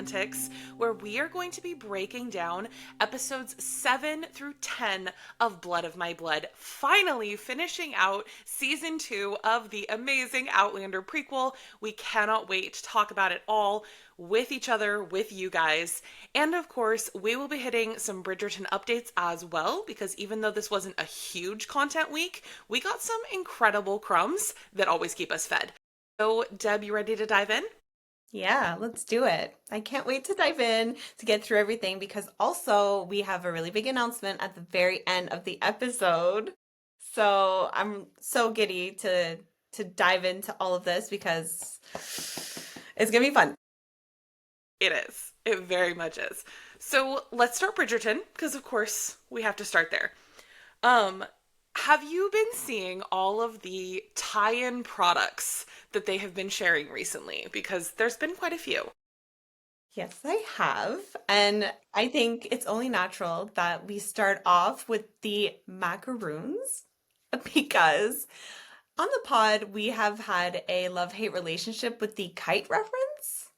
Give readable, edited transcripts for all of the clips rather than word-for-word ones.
Romantics, where we are going to be breaking down episodes 7 through 10 of Blood of My Blood, finally finishing out season 2 of the amazing Outlander prequel. We cannot wait to talk about it all with each other, with you guys. And of course, we will be hitting some Bridgerton updates as well, because even though this wasn't a huge content week, we got some incredible crumbs that always keep us fed. So, Deb, you ready to dive in? Yeah, let's do it. I can't wait to dive in to get through everything because also we have a really big announcement at the very end of the episode. So I'm so giddy to dive into all of this because it's gonna be fun. It is. It very much is. So, let's start Bridgerton, because of course we have to start there. Um, have you been seeing all of the tie-in products that they have been sharing recently? Because there's been quite a few. Yes, I have. And I think it's only natural that we start off with the macaroons because on the pod we have had a love-hate relationship with the kite reference.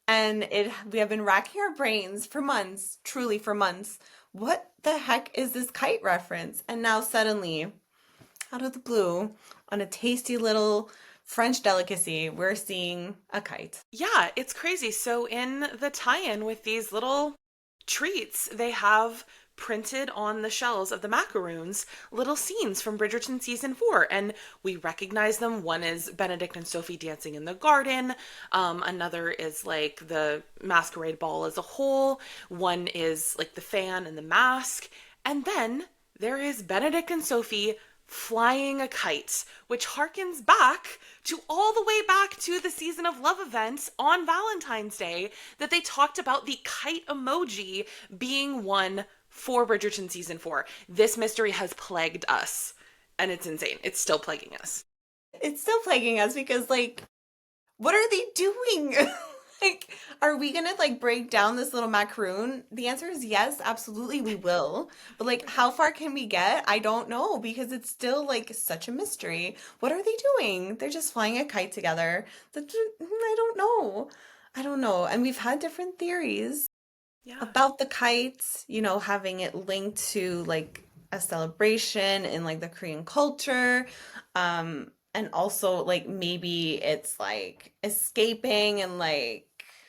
And it we have been racking our brains for months, truly for months. What the heck is this kite reference? And now suddenly, out of the blue, on a tasty little French delicacy, we're seeing a kite. Yeah, it's crazy. So in the tie-in with these little treats, they have printed on the shells of the macaroons little scenes from Bridgerton season 4, and we recognize them. One is Benedict and Sophie dancing in the garden. Another is like the masquerade ball as a whole. One is like the fan and the mask. And then there is Benedict and Sophie flying a kite, which harkens back to all the way back to the Season of Love event on Valentine's Day that they talked about the kite emoji being one for Bridgerton season 4. This mystery has plagued us, and it's insane. It's still plaguing us. It's still plaguing us because, like, what are they doing? Like, are we gonna like break down this little macaroon? The answer is yes, absolutely we will. But like, how far can we get? I don't know because it's still like such a mystery. What are they doing? They're just flying a kite together. I don't know. I don't know. And we've had different theories Yeah. about the kites, having it linked to like a celebration in like the Korean culture. And also like maybe it's like escaping and like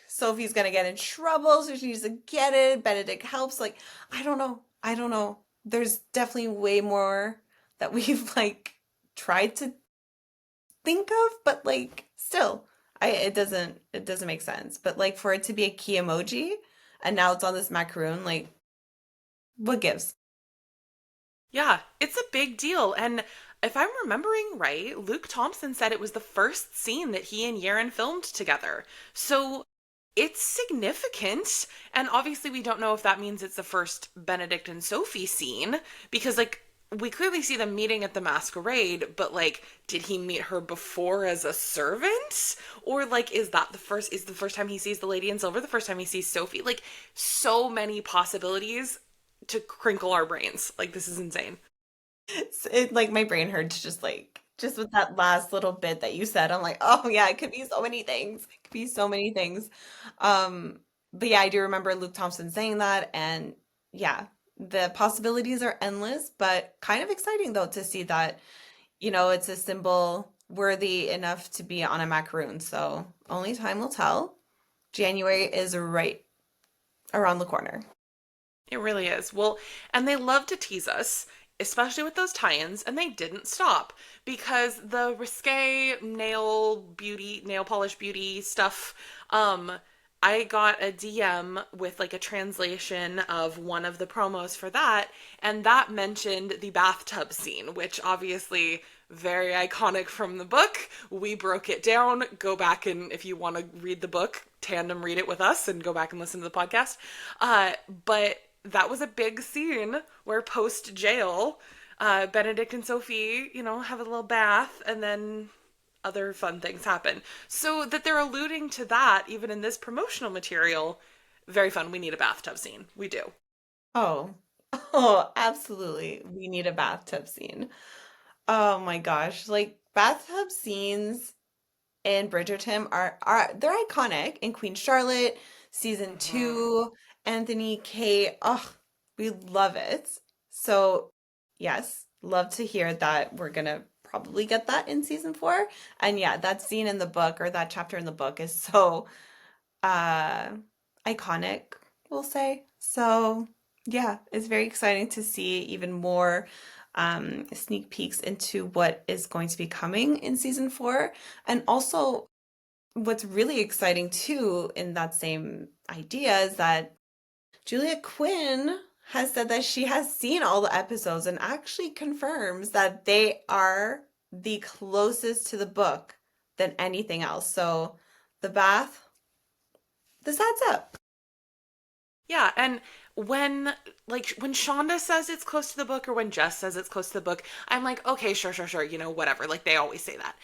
Sophie's gonna get in trouble, so she needs to get it. Benedict helps. Like, I don't know. I don't know. There's definitely way more that we've like tried to think of, but like still, it doesn't make sense. But like for it to be a key emoji and now it's on this macaroon, like what gives? Yeah, it's a big deal. And if I'm remembering right, Luke Thompson said it was the first scene that he and Yaren filmed together. So it's significant. And obviously, we don't know if that means it's the first Benedict and Sophie scene, because, like, we clearly see them meeting at the masquerade, but like, did he meet her before as a servant? Or like, is the first time he sees the lady in silver the first time he sees Sophie? Like, so many possibilities to crinkle our brains. Like, this is insane. It like my brain hurts just with that last little bit that you said. I'm like, oh yeah, it could be so many things. It could be so many things. Um, but yeah, I do remember Luke Thompson saying that, and yeah, the possibilities are endless, but kind of exciting though to see that, it's a symbol worthy enough to be on a macaroon. So only time will tell. January is right around the corner. It really is. Well, and they love to tease us, especially with those tie-ins, and they didn't stop because the risque nail polish beauty stuff, I got a DM with like a translation of one of the promos for that, and that mentioned the bathtub scene, which obviously very iconic from the book. We broke it down. Go back and if you want to read the book, tandem read it with us and go back and listen to the podcast. But that was a big scene where post jail, Benedict and Sophie, have a little bath and then other fun things happen. So that they're alluding to that even in this promotional material, very fun. We need a bathtub scene. We do. Oh, oh, absolutely. We need a bathtub scene. Oh my gosh. Like bathtub scenes in Bridgerton are they're iconic in Queen Charlotte, Season Hmm. 2, Anthony, Kate, oh, we love it. So, yes, love to hear that we're gonna probably get that in season 4. And yeah, that scene in the book or that chapter in the book is so uh iconic, we'll say. So, yeah, it's very exciting to see even more sneak peeks into what is going to be coming in season 4. And also, what's really exciting too in that same idea is that Julia Quinn has said that she has seen all the episodes and actually confirms that they are the closest to the book than anything else. So, the bath, this adds up. Yeah, and when when Shonda says it's close to the book or when Jess says it's close to the book, I'm like, okay, sure, sure, sure, whatever. Like they always say that.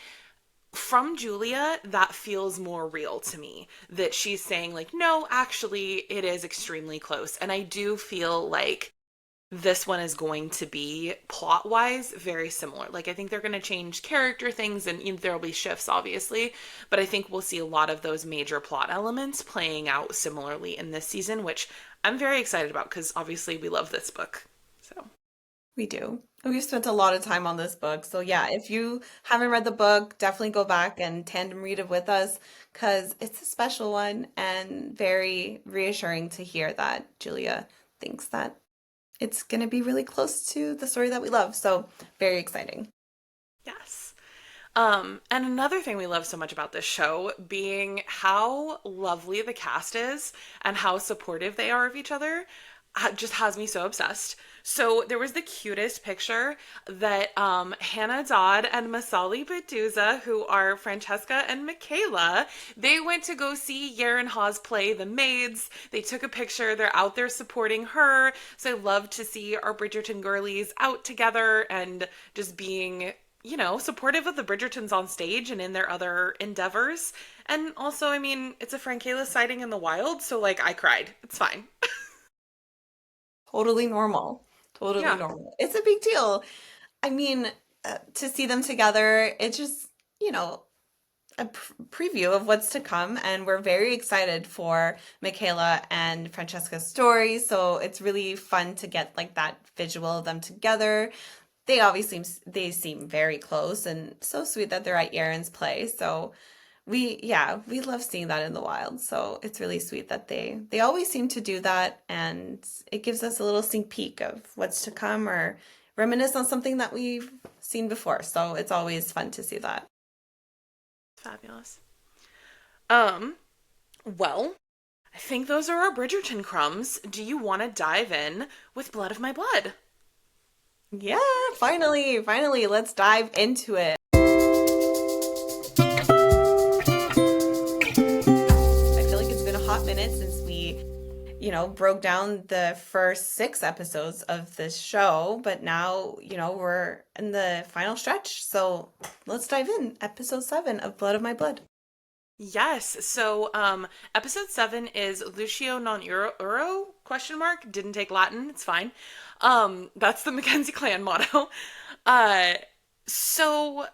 From Julia, that feels more real to me. That she's saying like, no, actually, it is extremely close. And I do feel like this one is going to be plot wise very similar. Like I think they're going to change character things and there'll be shifts obviously, but I think we'll see a lot of those major plot elements playing out similarly in this season, which I'm very excited about because obviously we love this book. So, We do. We've spent a lot of time on this book. So, yeah, if you haven't read the book, definitely go back and tandem read it with us because it's a special one and very reassuring to hear that Julia thinks that it's going to be really close to the story that we love. So, very exciting. yes. And another thing we love so much about this show being how lovely the cast is and how supportive they are of each other just has me so obsessed. So there was the cutest picture that Hannah Dodd and Masali Beduza, who are Francesca and Michaela, they went to go see Yaron Hawes play the maids. They took a picture. They're out there supporting her. So I love to see our Bridgerton girlies out together and just being supportive of the Bridgertons on stage and in their other endeavors. And also, I mean, it's a Frankela sighting in the wild, so like I cried. It's fine. Totally normal. Totally Yeah. normal. It's a big deal. I mean, to see them together, it's just, you know, a preview of what's to come, and we're very excited for Michaela and Francesca's story. So it's really fun to get like that visual of them together. They seem very close and so sweet that they're at Aaron's play. So we love seeing that in the wild. So it's really sweet that they always seem to do that, and it gives us a little sneak peek of what's to come or reminisce on something that we've seen before. So it's always fun to see that. Fabulous. Um, well, I think those are our Bridgerton crumbs. Do you want to dive in with Blood of My Blood? Yeah, finally, let's dive into it. I feel like it's been a hot minute since we, broke down the first 6 episodes of this show, but now, we're in the final stretch. So let's dive in. Episode 7 of Blood of My Blood. Yes. So, episode 7 is Lucio non Euro question mark. Didn't take Latin. It's fine. That's the Mackenzie clan motto. Uh, so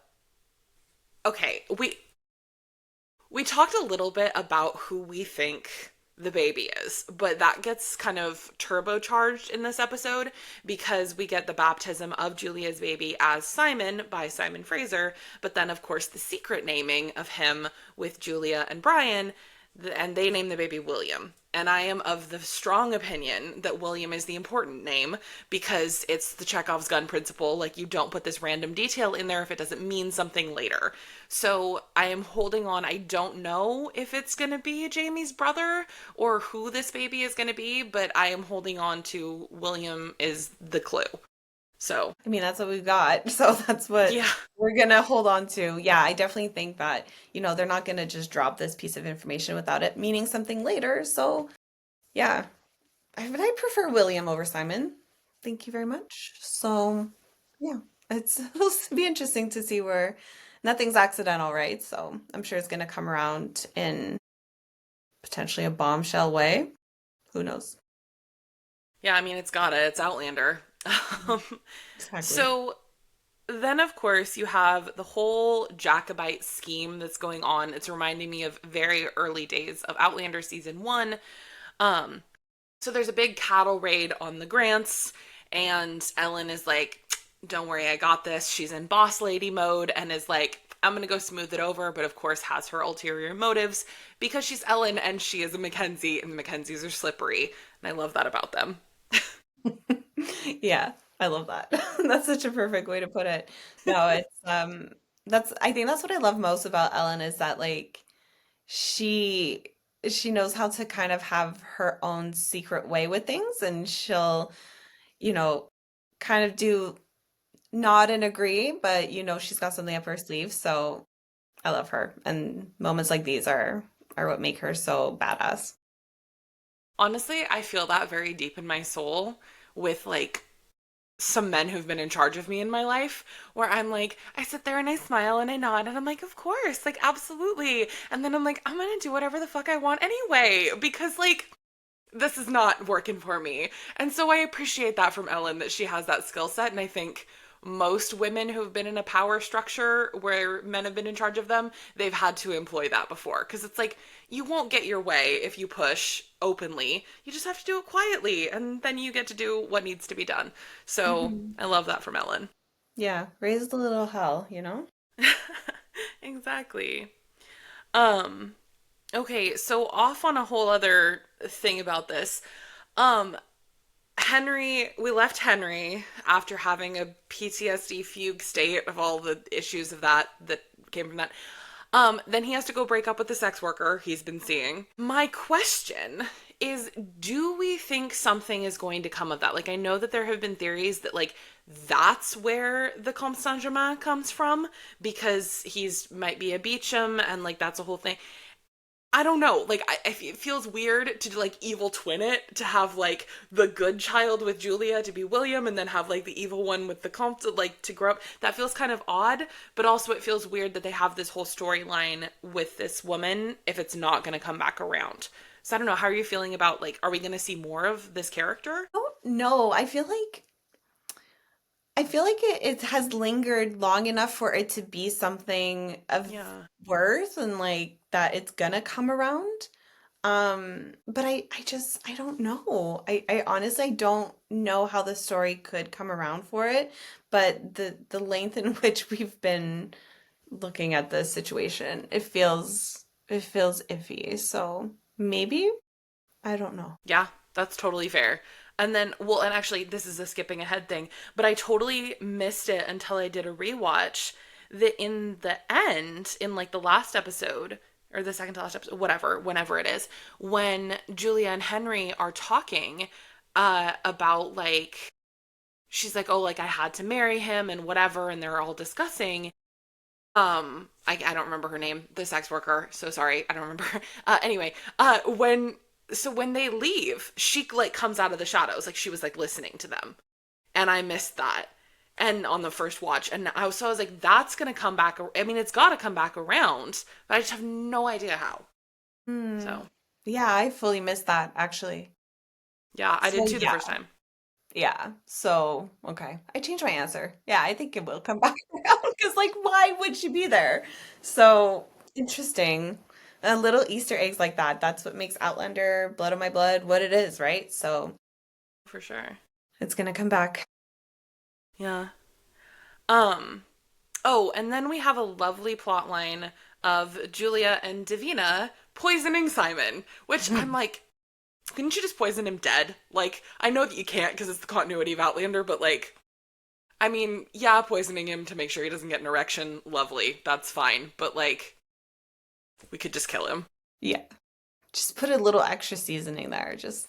okay, we talked a little bit about who we think the baby is, but that gets kind of turbocharged in this episode because we get the baptism of Julia's baby as Simon by Simon Fraser, but then, of course, the secret naming of him with Julia and Brian, and they name the baby William. And I am of the strong opinion that William is the important name because it's the Chekhov's gun principle. Like, you don't put this random detail in there if it doesn't mean something later. So I am holding on. I don't know if it's going to be Jamie's brother or who this baby is going to be, but I am holding on to William is the clue. So, I mean, that's what we've got. So that's what yeah. we're gonna hold on to. Yeah, I definitely think that, they're not gonna just drop this piece of information without it meaning something later. So yeah, but I prefer William over Simon. Thank you very much. So yeah, it'll be interesting to see where nothing's accidental, right? So I'm sure it's gonna come around in potentially a bombshell way. Who knows? Yeah, I mean, it's gotta. It's Outlander. Mhm. Um, Exactly. so then of course you have the whole Jacobite scheme that's going on. It's reminding me of very early days of Outlander season 1. Um so there's a big cattle raid on the Grants, and Ellen is like, "Don't worry, I got this." She's in boss lady mode and is like, "I'm going to go smooth it over," but of course has her ulterior motives because she's Ellen and she is a Mackenzie, and the Mackenzies are slippery, and I love that about them. Yeah, I love that. That's such a perfect way to put it. No, it's that's I think that's what I love most about Ellen is that like she she knows how to kind of have her own secret way with things and she'll, you know, kind of do nod and agree, but she's got something up her sleeve, so I love her. And moments like these are what make her so badass. Honestly, I feel that very deep in my soul with like some men who've been in charge of me in my life, where I'm like, I sit there and I smile and I nod and I'm like, of course, like, absolutely. And then I'm like, I'm gonna do whatever the fuck I want anyway, because like, this is not working for me. And so I appreciate that from Ellen, that she has that skill set. And I think most women who've been in a power structure where men have been in charge of them, they've had to employ that before. Because it's like, you won't get your way if you push openly. You just have to do it quietly, and then you get to do what needs to be done. So Mhm. I love that from Ellen. Yeah, raised a little hell. Exactly. Um, okay, so off on a whole other thing about this. Um, we left Henry after having a PTSD fugue state of all the issues of that came from that. Then he has to go break up with the sex worker he's been seeing. My question is, do we think something is going to come of that? Like, I know that there have been theories that, like, that's where the Comte Saint Germain comes from because he's might be a Beecham and, like, that's a whole thing. I don't know. Like, it feels weird to like evil twin it, to have like the good child with Julia to be William, and then have like the evil one with the Comte like to grow up. That feels kind of odd, but also it feels weird that they have this whole storyline with this woman if it's not going to come back around. So I don't know. How are you feeling about like, are we going to see more of this character? Oh, no, I feel like it has lingered long enough for it to be something of Yeah. worth and like that it's gonna come around. But I don't know. I honestly don't know how the story could come around for it, but the length in which we've been looking at this situation, it feels iffy. So maybe, I don't know. Yeah, that's totally fair. And then, well, and actually, this is a skipping ahead thing, but I totally missed it until I did a rewatch. That in the end, in like the last episode, or the second to last episode, whatever, whenever it is, when Julia and Henry are talking about like, she's like, oh, like I had to marry him and whatever, and they're all discussing. I don't remember her name, the sex worker. So sorry, I don't remember. Anyway, when they leave, she like comes out of the shadows, like she was like listening to them, and I missed that. And on the first watch, and I was like, that's gonna come back. I mean, it's got to come back around, but I just have no idea how. Hmm. So Yeah, I fully missed that actually. yeah, I So did too the yeah. first time. Yeah. So, okay. I changed my answer. Yeah, I think it will come back around because, like, why would she be there? So, interesting. Little Easter eggs like that. That's what makes Outlander, Blood of My Blood, what it is, right? So, For sure. it's gonna come back. Yeah. Um. Oh, and then we have a lovely plot line of Julia and Davina poisoning Simon, which I'm like, couldn't you just poison him dead? Like, I know that you can't because it's the continuity of Outlander, but like, I mean, yeah, poisoning him to make sure he doesn't get an erection, lovely, that's fine. But like, we could just kill him. Yeah. Just put a little extra seasoning there, just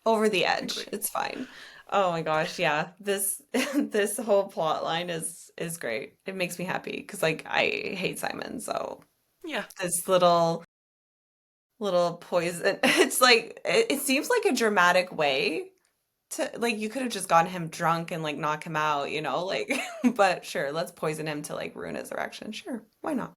over the edge. Exactly. It's fine. Oh my gosh, yeah. This this whole plot line is great. It makes me happy because like I hate Simon, so Yeah. this little poison. It's like it seems like a dramatic way to like you could have just gotten him drunk and like knock him out, like but sure, let's poison him to like ruin his erection. Sure, why not?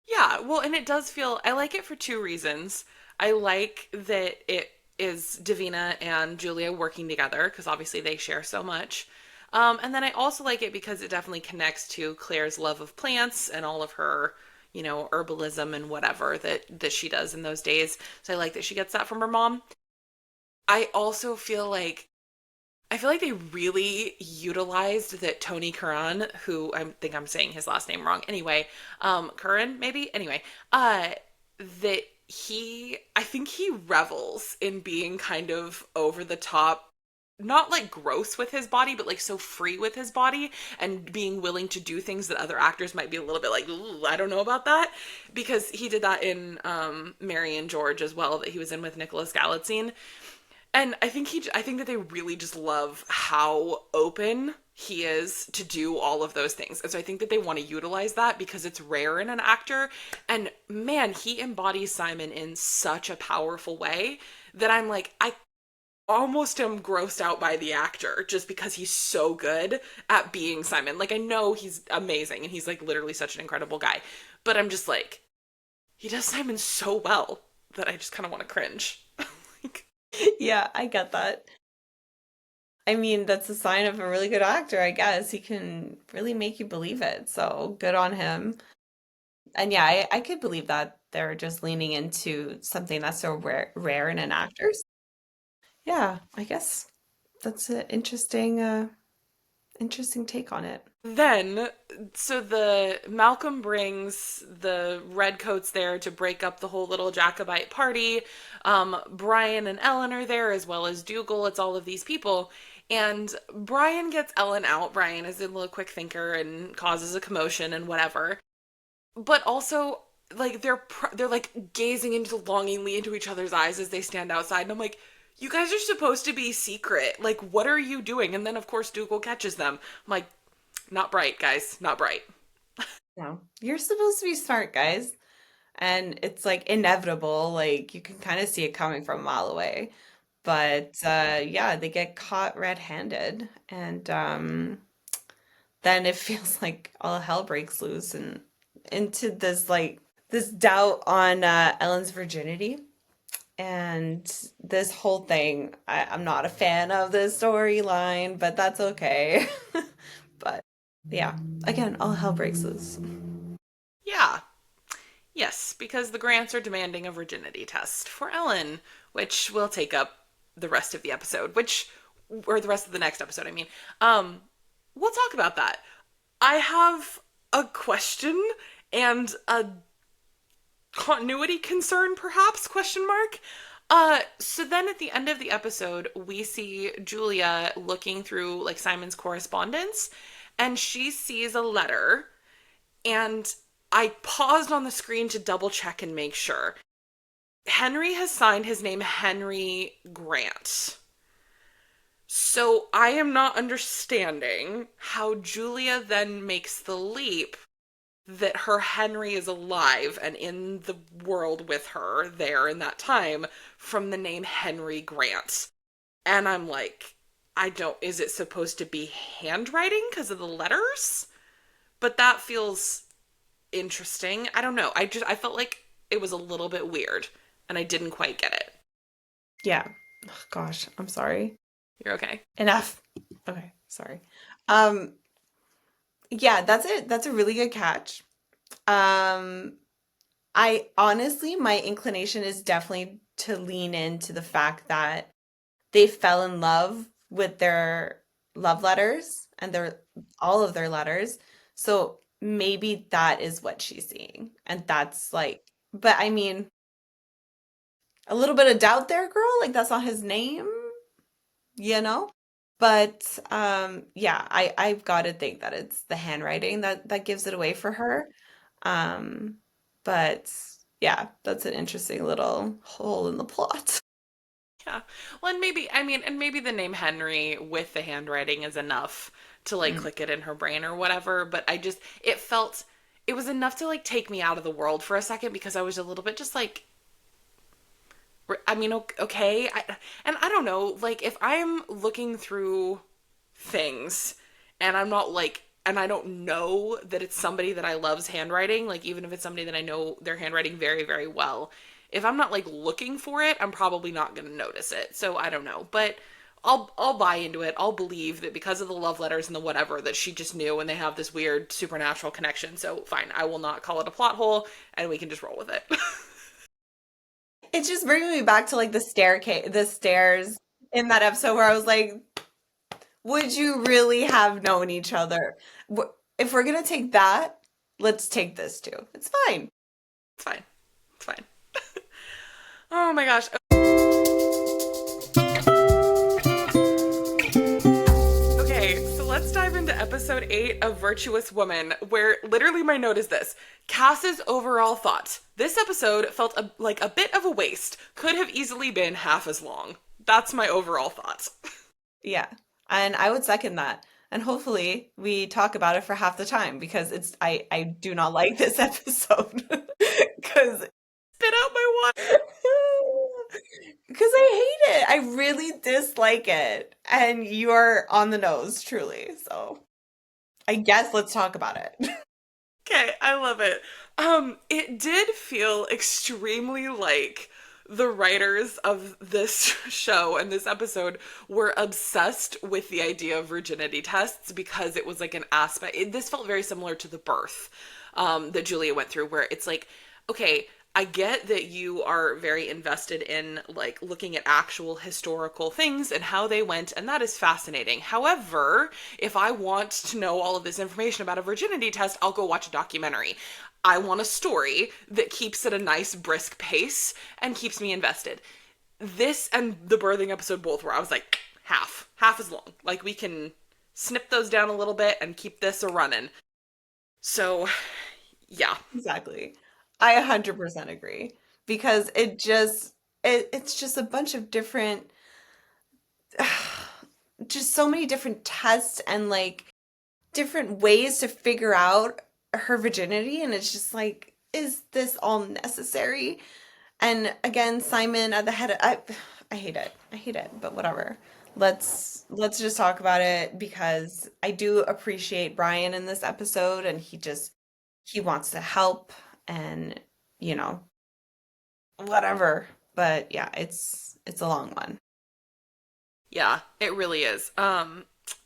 Yeah, well, and it does feel, I like it for two reasons. I like that it is Davina and Julia working together because obviously they share so much. And then I also like it because it definitely connects to Claire's love of plants and all of her, herbalism and whatever that she does in those days. So I like that she gets that from her mom. I also feel like they really utilized that Tony Curran, who I think I'm saying his last name wrong. Anyway, Curran maybe. Anyway, that I think he revels in being kind of over the top, not like gross with his body, but like so free with his body and being willing to do things that other actors might be a little bit like, ooh, I don't know about that, because he did that in Mary and George as well, that he was in with Nicholas Galitzine. And I think that they really just love how open he is to do all of those things. And so I think that they want to utilize that because it's rare in an actor. And man, he embodies Simon in such a powerful way that I'm like, I almost am grossed out by the actor just because he's so good at being Simon. Like, I know he's amazing and he's like literally such an incredible guy, but I'm just like, he does Simon so well that I just kind of want to cringe. Like, Yeah, I get that. I mean, that's a sign of a really good actor, I guess. He can really make you believe it. So good on him. And yeah, I could believe that they're just leaning into something that's so rare in an actor. Yeah, I guess that's an interesting take on it. then, so the Malcolm brings the redcoats there to break up the whole little Jacobite party. Brian and Ellen are there, as well as Dougal. It's all of these people. And Brian gets Ellen out. Brian is a little quick thinker and causes a commotion and whatever. But also, like, they're like gazing into longingly into each other's eyes as they stand outside. And I'm like, you guys are supposed to be secret. Like, what are you doing? And then, of course, Dougal catches them. I'm like, not bright, guys. Not bright. No, you're supposed to be smart, guys. And it's like inevitable. Like you can kind of see it coming from a mile away. But yeah, they get caught red-handed, and then it feels like all hell breaks loose and into this doubt on Ellen's virginity. And this whole thing, I'm not a fan of this storyline, but that's okay. But yeah, again, all hell breaks loose. Yeah. Yes, because the Grants are demanding a virginity test for Ellen, which will take up the rest of the episode, or the rest of the next episode, I mean. We'll talk about that. I have a question and a continuity concern, perhaps, question mark. So then at the end of the episode, we see Julia looking through like Simon's correspondence, and she sees a letter, and I paused on the screen to double check and make sure. Henry has signed his name Henry Grant. So I am not understanding how Julia then makes the leap that her Henry is alive and in the world with her there in that time from the name Henry Grant. And I'm like, is it supposed to be handwriting because of the letters? But that feels interesting. I don't know. I felt like it was a little bit weird and I didn't quite get it. Yeah. Oh, gosh, I'm sorry. You're okay. Enough. Okay, sorry. Um, yeah, that's it. That's a really good catch. Um, I honestly, my inclination is definitely to lean into the fact that they fell in love with their love letters and their all of their letters. So maybe that is what she's seeing. And that's like, but I mean, a little bit of doubt there, girl. Like that's not his name, you know? But yeah, I've got to think that it's the handwriting that gives it away for her. Um, but yeah, that's an interesting little hole in the plot. Yeah. Well, and maybe the name Henry with the handwriting is enough to like Mm. click it in her brain or whatever. But it was enough to like take me out of the world for a second because I was a little bit just like, okay. And I don't know, like if I'm looking through things and I'm not like, and I don't know that it's somebody that I love's handwriting, like even if it's somebody that I know their handwriting very, very well, if I'm not like looking for it, I'm probably not going to notice it. So I don't know. But I'll buy into it. I'll believe that because of the love letters and the whatever that she just knew and they have this weird supernatural connection. So fine, I will not call it a plot hole and we can just roll with it. It's just bringing me back to like the stairs in that episode where I was like, would you really have known each other? If we're gonna take that, let's take this too. It's fine. It's fine. It's fine. Oh my gosh. Okay, so let's dive into episode 8 of Virtuous Woman, where literally my note is this. Cass's overall thoughts. This episode felt like a bit of a waste. Could have easily been half as long. That's my overall thoughts. Yeah. And I would second that. And hopefully we talk about it for half the time because I do not like this episode. Because Spit out my water. because I hate it. I really dislike it. And you are on the nose, truly. So I guess let's talk about it. Okay, I love it. It did feel extremely like the writers of this show and this episode were obsessed with the idea of virginity tests because it was like an aspect. This felt very similar to the birth that Julia went through, where it's like, okay, I get that you are very invested in like looking at actual historical things and how they went, and that is fascinating. However, if I want to know all of this information about a virginity test, I'll go watch a documentary. I want a story that keeps at a nice brisk pace and keeps me invested. This and the birthing episode both where I was like, half as long. Like we can snip those down a little bit and keep this a running. So, yeah. Exactly. I 100% agree because it's just a bunch of different just so many different tests and like different ways to figure out her virginity and it's just like is this all necessary? And again, Simon at the head of I hate it. I hate it, but whatever. Let's just talk about it because I do appreciate Brian in this episode and he wants to help and you know, whatever. But yeah, it's a long one. Yeah, it really is.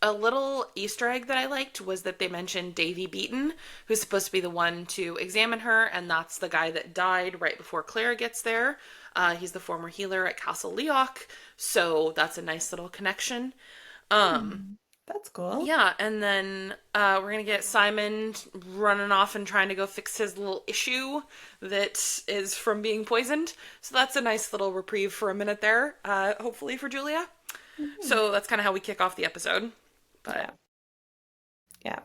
A little Easter egg that I liked was that they mentioned Davy Beaton, who's supposed to be the one to examine her, and that's the guy that died right before Claire gets there. He's the former healer at Castle Leoch, so that's a nice little connection. Um, Hmm, that's cool. yeah, and then we're gonna get Simon running off and trying to go fix his little issue that is from being poisoned. So that's a nice little reprieve for a minute there, hopefully for Julia. Mhm. So that's kind of how we kick off the episode. But Yeah. Yeah.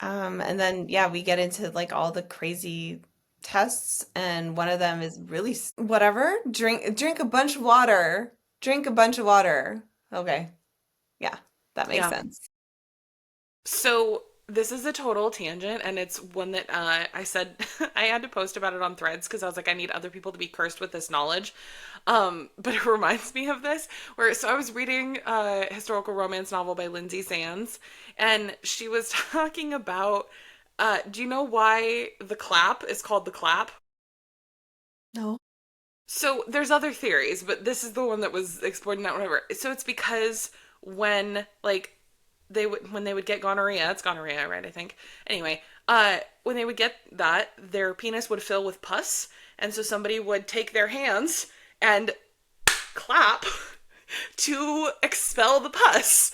And then yeah, we get into like all the crazy tests and one of them is really whatever. Drink a bunch of water. Drink a bunch of water. Okay. Yeah. That makes yeah, sense. so this is a total tangent, and it's one that I said I had to post about it on Threads because I was like, I need other people to be cursed with this knowledge. But it reminds me of this, where so I was reading a historical romance novel by Lindsay Sands, and she was talking about. Do you know why the clap is called the clap? No. So there's other theories, but this is the one that was explored in that whatever. So it's because when like when they would get gonorrhea, it's gonorrhea, right? I think. Anyway, when they would get that, their penis would fill with pus, and so somebody would take their hands and clap to expel the pus.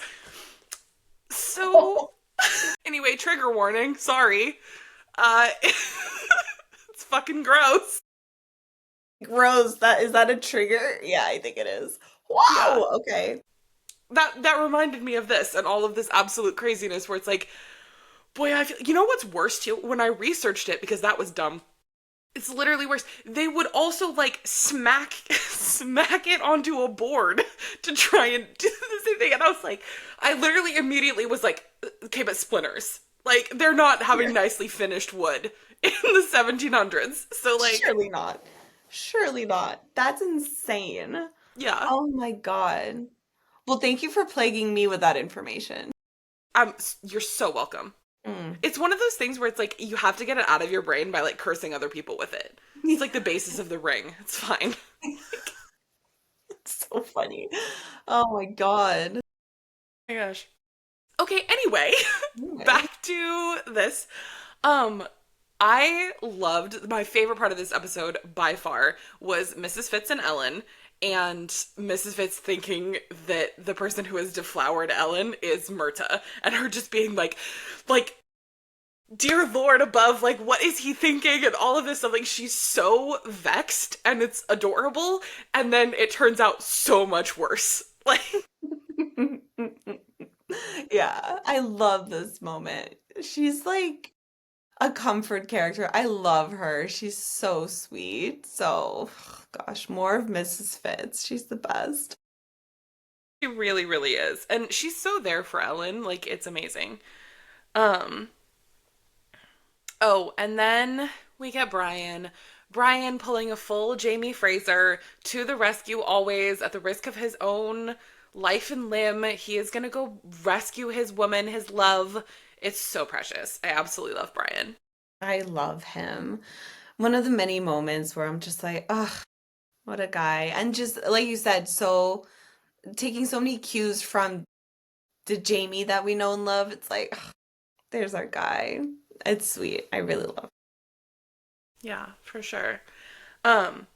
So anyway, trigger warning. Sorry. It's fucking gross. Rose, that is that a trigger? Yeah, I think it is. Yeah. Wow. Okay. That reminded me of this and all of this absolute craziness where it's like, boy, I feel you know what's worse too? When I researched it because that was dumb. It's literally worse. They would also like smack it onto a board to try and do the same thing. And I was like, I literally immediately was like, okay, but splinters. Like they're not having Here. nicely finished wood in the 1700s. So like, Surely not. Surely not. That's insane. yeah. Oh my God. Well, thank you for plaguing me with that information. I'm you're so welcome. Mm. It's one of those things where it's like you have to get it out of your brain by like cursing other people with it. It's like the basis of the ring. It's fine. So funny. Oh my God. Oh my gosh. Okay, anyway, Anyway. back to this. Um, I loved my favorite part of this episode by far was Mrs. Fitz and Ellen, and Mrs. Fitz thinking that the person who has deflowered Ellen is Myrta, and her just being like, dear Lord above, like, what is he thinking? And all of this stuff. Like, she's so vexed, and it's adorable, and then it turns out so much worse. Like, Yeah, I love this moment. She's like a comfort character. I love her. She's so sweet. So, gosh, more of Mrs. Fitz. She's the best. she really, really is. And she's so there for Ellen. Like, it's amazing. Um, Oh, and then we get Brian. Brian pulling a full Jamie Fraser to the rescue always at the risk of his own life and limb. He is going to go rescue his woman, his love. It's so precious. I absolutely love Brian. I love him. One of the many moments where I'm just like, ugh, what a guy. And just like you said, so taking so many cues from the Jamie that we know and love. It's like, ugh, there's our guy. It's sweet. I really love Yeah, for sure. Um,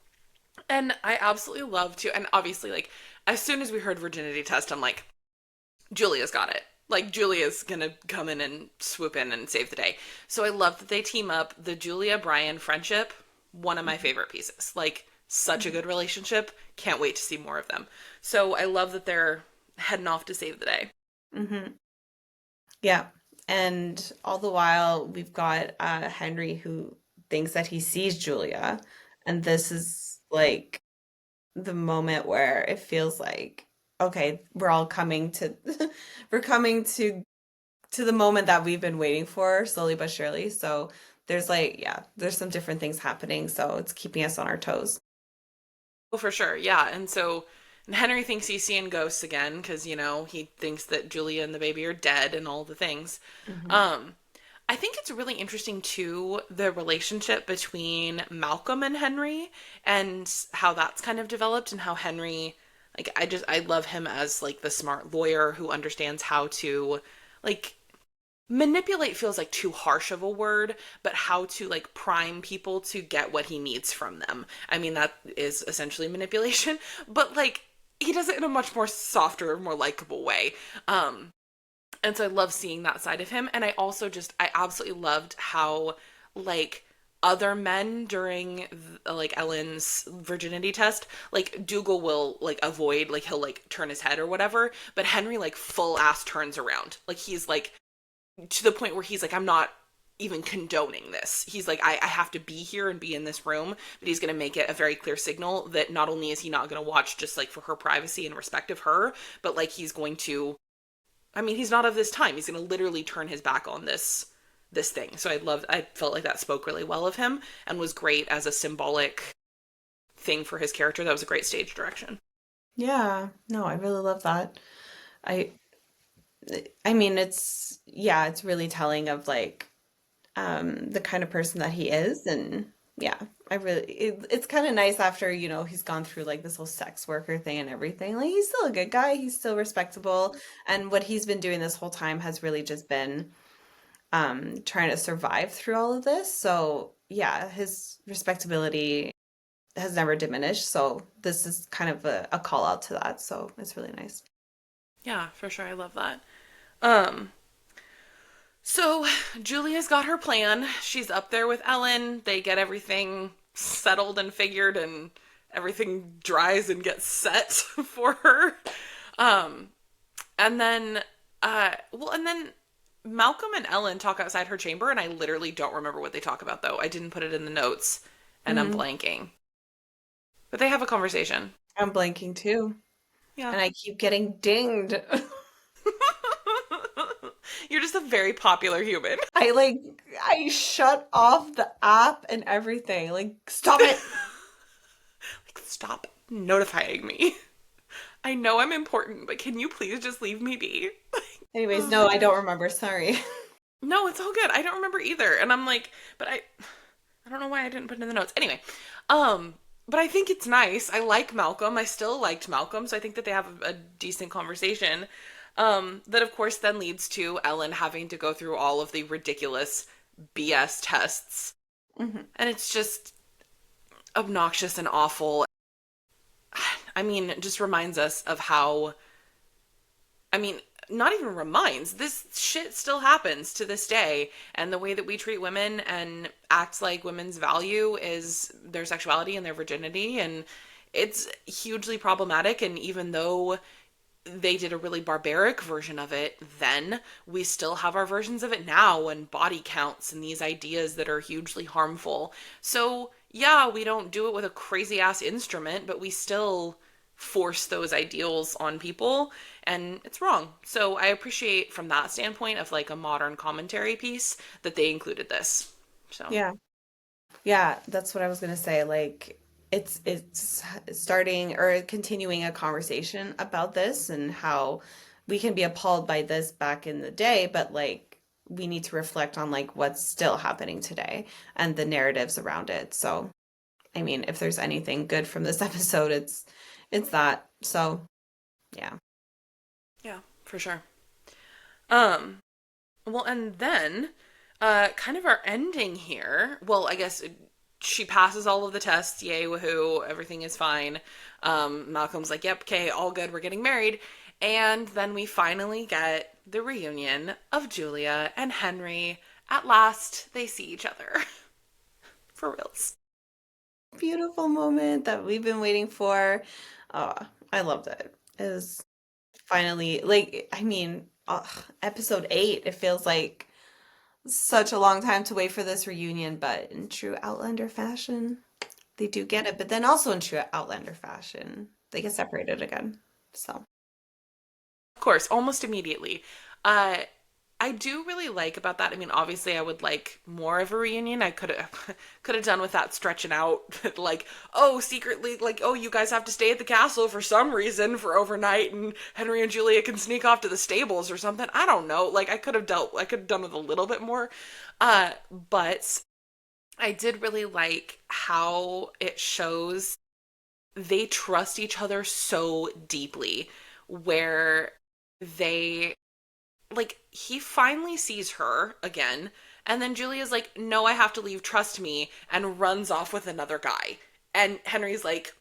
and I absolutely love to, and obviously, like, as soon as we heard virginity test, I'm like, Julia's got it. Like, Julia's gonna come in and swoop in and save the day. So I love that they team up. The Julia Brian friendship, one of my favorite pieces. Like, such a him. good relationship. Can't wait to see more of them. So I love that they're heading off to save the day. Hmm. Yeah. And all the while, we've got Henry who thinks that he sees Julia. And this is like the moment where it feels like, okay, we're all coming to, we're coming to the moment that we've been waiting for slowly but surely. So there's like, yeah, there's some different things happening. So it's keeping us on our toes. Oh, for sure. Yeah. And Henry thinks he's seeing ghosts again because, he thinks that Julia and the baby are dead and all the things. Hmm. Um, I think it's really interesting too the relationship between Malcolm and Henry and how that's kind of developed and how Henry like I love him as like the smart lawyer who understands how to like manipulate feels like too harsh of a word, but how to like prime people to get what he needs from them. I mean that is essentially manipulation, but like he does it in a much more softer, more likable way. And so I love seeing that side of him. And I absolutely loved how, like, other men during like Ellen's virginity test, like Dougal will like avoid, like he'll like turn his head or whatever, but Henry like full ass turns around. Like he's like to the point where he's like, I'm not even condoning this. He's like, I have to be here and be in this room, but he's gonna make it a very clear signal that not only is he not gonna watch just like for her privacy and respect of her, but like he's going to he's not of this time. He's going to literally turn his back on this thing. So I felt like that spoke really well of him and was great as a symbolic thing for his character. That was a great stage direction. Yeah, no, I really love that. I I mean it's yeah, it's really telling of like the kind of person that he is. And yeah, it's kind of nice after, he's gone through like this whole sex worker thing and everything. Like he's still a good guy, he's still respectable, and what he's been doing this whole time has really just been trying to survive through all of this. So yeah, his respectability has never diminished. So this is kind of a call out to that. So it's really nice. Yeah, for sure. I love that. Um, so Julia's got her plan. She's up there with Ellen. They get everything settled and figured and everything dries and gets set for her. Um, and then and then Malcolm and Ellen talk outside her chamber, and I literally don't remember what they talk about, though. I didn't put it in the notes, and I'm Hmm. blanking. But they have a conversation. I'm blanking too, Yeah. and I keep getting dinged. You're just a very popular human. I shut off the app and everything. Like, stop it. Like, stop notifying me. I know I'm important, but can you please just leave me be? Anyways, Oh no, my I gosh. don't remember. Sorry. No, it's all good. I don't remember either. And I'm like, but I don't know why I didn't put it in the notes. Anyway, um, but I think it's nice. I like Malcolm. I still liked Malcolm, so I think that they have a decent conversation. That of course then leads to Ellen having to go through all of the ridiculous BS tests, Hmm. and it's just obnoxious and awful. I mean, it just reminds us of how, I mean, not even reminds, this shit still happens to this day. And the way that we treat women and act like women's value is their sexuality and their virginity. And it's hugely problematic. And even though they did a really barbaric version of it then, we still have our versions of it now, and body counts and these ideas that are hugely harmful. So, yeah, we don't do it with a crazy ass instrument, but we still force those ideals on people, and it's wrong. So, I appreciate from that standpoint of like a modern commentary piece that they included this. So, Yeah. Yeah, that's what I was gonna say. Like it's starting or continuing a conversation about this and how we can be appalled by this back in the day, but like we need to reflect on like what's still happening today and the narratives around it. So, I mean, if there's anything good from this episode, it's that. So, yeah. yeah, for sure. Um, Well, and then, kind of our ending here. Well, I guess she passes all of the tests. Yay, woohoo, everything is fine. Malcolm's like, yep, okay, all good, we're getting married. And then we finally get the reunion of Julia and Henry. At last, they see each other. For reals. Beautiful moment that we've been waiting for. Oh, I loved it. It was finally like I mean, episode 8, it feels like such a long time to wait for this reunion, but in true Outlander fashion, they do get it. But then also in true Outlander fashion, they get separated again. So, Of course, almost immediately. Uh, I do really like about that. I mean, obviously, I would like more of a reunion. I could have could have done with that stretching out, like, oh, secretly, like, oh, you guys have to stay at the castle for some reason for overnight, and Henry and Julia can sneak off to the stables or something. I don't know. Like, I could have done with a little bit more. But I did really like how it shows they trust each other so deeply, where they like he finally sees her again, and then Julia's like, no, I have to leave, trust me, and runs off with another guy. And Henry's like,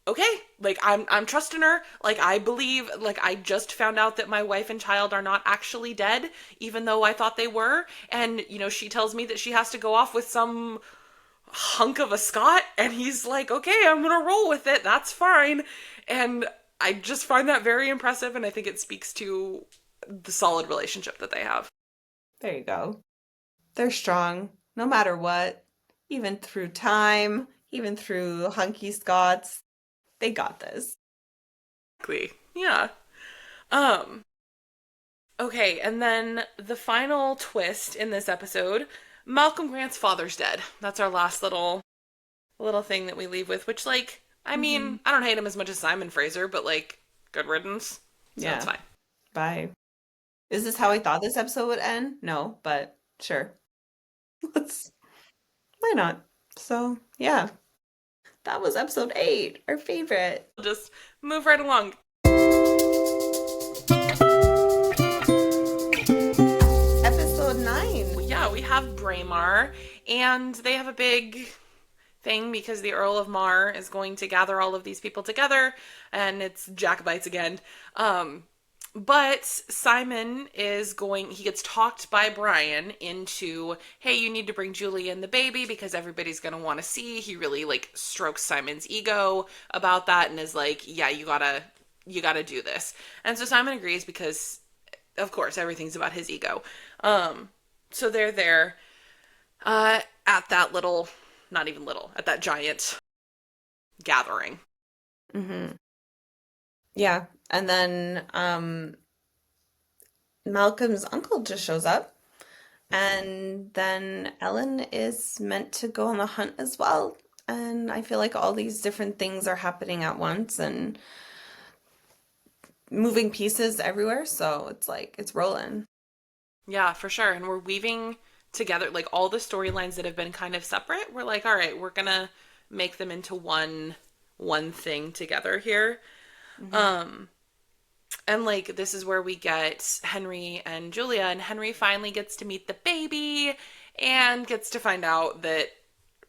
okay, like I'm trusting her, like I believe, like I just found out that my wife and child are not actually dead, even though I thought they were. And she tells me that she has to go off with some hunk of a Scot, and he's like, okay, I'm gonna roll with it, that's fine. And I just find that very impressive, and I think it speaks to the solid relationship that they have. there you go. They're strong no matter what, even through time, even through hunky Scots. They got this. Exactly. Yeah. Um okay, and then the final twist in this episode, Malcolm Grant's father's dead. That's our last little thing that we leave with, which, like, I Hmm. mean, I don't hate him as much as Simon Fraser, but like, good riddance. So it's Yeah. fine. Bye. Is this how Yeah. I thought this episode would end? No, but sure. Let's, why not? So, yeah, that was episode 8, our favorite. We'll just move right along. Episode 9. Yeah, we have Braemar, and they have a big thing because the Earl of Mar is going to gather all of these people together, and it's Jacobites again. But Simon he gets talked by Brian into, hey, you need to bring Julie and the baby because everybody's going to want to see. He really like strokes Simon's ego about that and is like, yeah, you gotta do this. And so Simon agrees because, of course, everything's about his ego. So they're there at that little, not even little, at that giant gathering. Hmm. Yeah, and then Malcolm's uncle just shows up, and then Ellen is meant to go on the hunt as well. And I feel like all these different things are happening at once and moving pieces everywhere, so it's like it's rolling. Yeah, for sure. And we're weaving together like all the storylines that have been kind of separate. We're like, all right, we're gonna make them into one thing together here. Hmm. Um and like this is where we get Henry and Julia, and Henry finally gets to meet the baby and gets to find out that,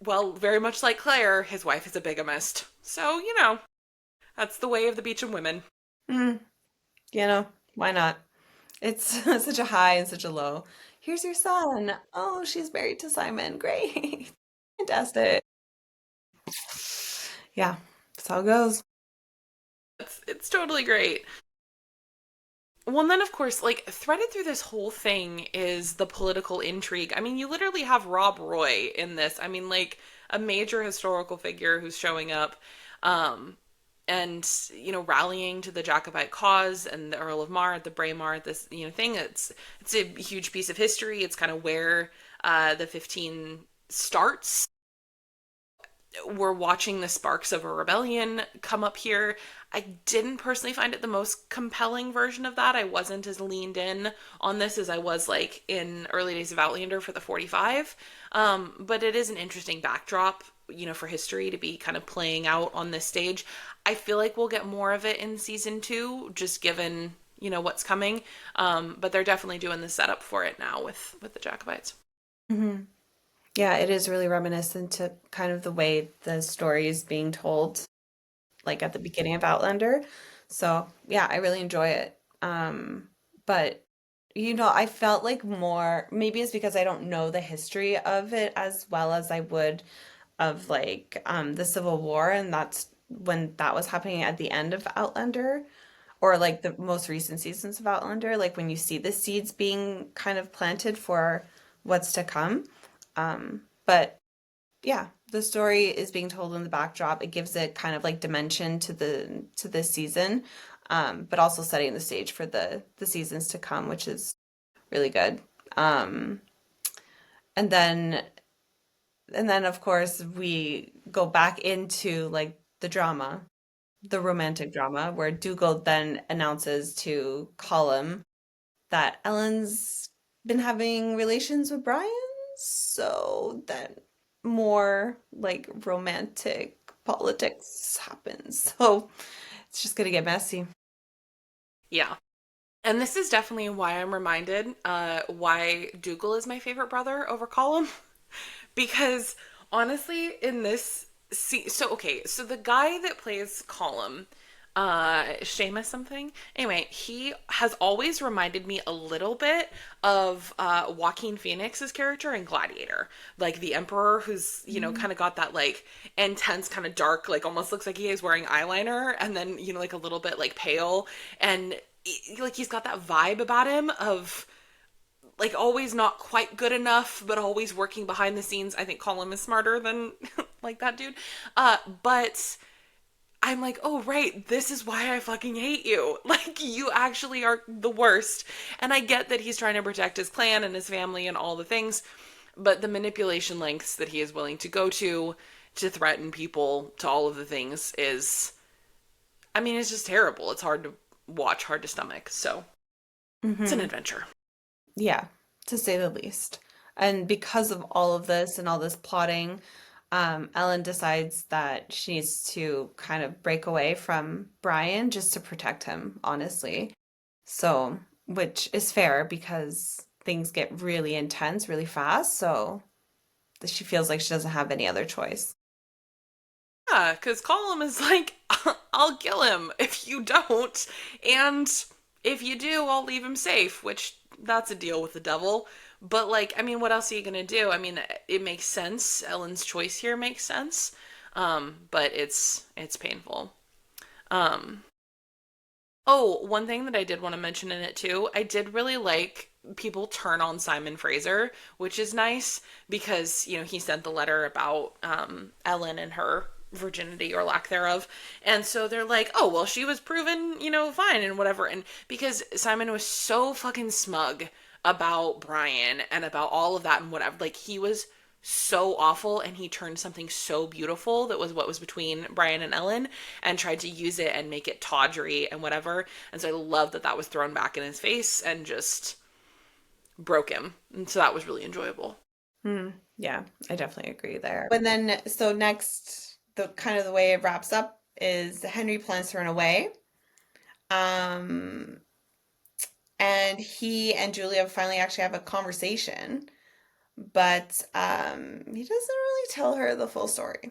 well, very much like Claire, his wife is a bigamist. So, that's the way of the Beecham women. Mm, you know, why not? It's such a high and such a low. Here's your son. Oh, she's married to Simon. Great. Fantastic. Yeah, that's how it goes. It's totally great. Well, and then of course, like threaded through this whole thing is the political intrigue. I mean, you literally have Rob Roy in this. I mean, like a major historical figure who's showing up, um, and rallying to the Jacobite cause, and the Earl of Mar, the Braemar, this thing. It's a huge piece of history. It's kind of where the 15 starts. We're watching the sparks of a rebellion come up here. I didn't personally find it the most compelling version of that. I wasn't as leaned in on this as I was like in early days of Outlander for the 45. But it is an interesting backdrop, for history to be kind of playing out on this stage. I feel like we'll get more of it in season 2, just given what's coming. But they're definitely doing the setup for it now with the Jacobites. Hmm. Yeah, it is really reminiscent to kind of the way the story is being told, like at the beginning of Outlander. So yeah, I really enjoy it. But I felt like more, maybe it's because I don't know the history of it as well as I would of like the Civil War, and that's when that was happening at the end of Outlander, or like the most recent seasons of Outlander, like when you see the seeds being kind of planted for what's to come. But yeah, the story is being told in the backdrop. It gives it kind of like dimension to the season, but also setting the stage for the seasons to come, which is really good. Um, and then and then of course we go back into like the drama, the romantic drama, where Dougal then announces to Colum that Ellen's been having relations with Brian, so then more like romantic politics happens. So it's just gonna get messy. Yeah. And this is definitely why I'm reminded why Dougal is my favorite brother over Colum. Because honestly, in this so okay, so the guy that plays Colum, Seamus something. Anyway, he has always reminded me a little bit of Joaquin Phoenix's character in Gladiator, like the Emperor, who's Mhm. kind of got that like intense, kind of dark, like almost looks like he is wearing eyeliner, and then like a little bit like pale, and like he's got that vibe about him of like always not quite good enough, but always working behind the scenes. I think Colin is smarter than like that dude. But I'm like, oh right, this is why I fucking hate you. Like you actually are the worst. And I get that he's trying to protect his clan and his family and all the things, but the manipulation lengths that he is willing to go to threaten people to all of the things is, I mean, it's just terrible. It's hard to watch, hard to stomach. So it's an Mhm. adventure. Yeah, to say the least. And because of all of this and all this plotting, Ellen decides that she needs to kind of break away from Brian just to protect him, honestly. So, which is fair because things get really intense really fast. So she feels like she doesn't have any other choice. Yeah, because Colum is like, I'll kill him if you don't, and if you do, I'll leave him safe, which that's a deal with the devil. But, like, I mean, what else are you gonna do? I mean, it makes sense. Ellen's choice here makes sense. But it's painful. Um, oh, one thing that I did want to mention in it too, I did really like people turn on Simon Fraser, which is nice because, he sent the letter about Ellen and her virginity or lack thereof. And so they're like, oh, well, she was proven, fine and whatever. And because Simon was so fucking smug about Brian and about all of that and whatever, like, he was so awful and he turned something so beautiful that was what was between Brian and Ellen and tried to use it and make it tawdry and whatever. And so I love that that was thrown back in his face and just broke him. And so that was really enjoyable. Hmm. Yeah, I definitely agree there. And then, so next. the kind of the way it wraps up is Henry plans to run away. Um, and he and Julia finally actually have a conversation, but he doesn't really tell her the full story.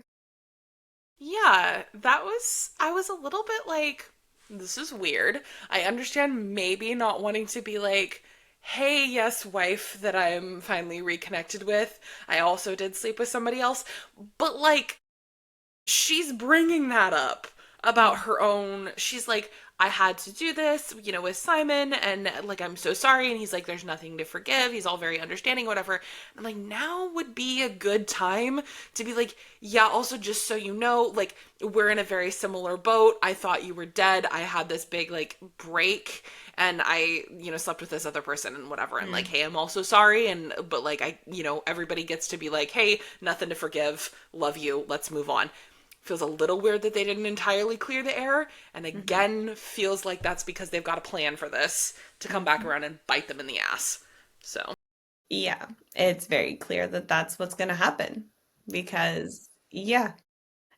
Yeah, I was a little bit like, this is weird. I understand maybe not wanting to be like, hey, yes, wife that I'm finally reconnected with. I also did sleep with somebody else. But like, she's bringing that up about her own. She's like, I had to do this, with Simon, and like, I'm so sorry. And he's like, there's nothing to forgive. He's all very understanding, whatever. I'm like, now would be a good time to be like, yeah, also, just so you know, like, we're in a very similar boat. I thought you were dead. I had this big, like, break, and I, slept with this other person and whatever. And like, Mm. hey, I'm also sorry. But like, everybody gets to be like, hey, nothing to forgive. Love you. Let's move on. Feels a little weird that they didn't entirely clear the air, and Mhm. again feels like that's because they've got a plan for this to come back Mhm. around and bite them in the ass. So Yeah, it's very clear that that's what's going to happen because, yeah,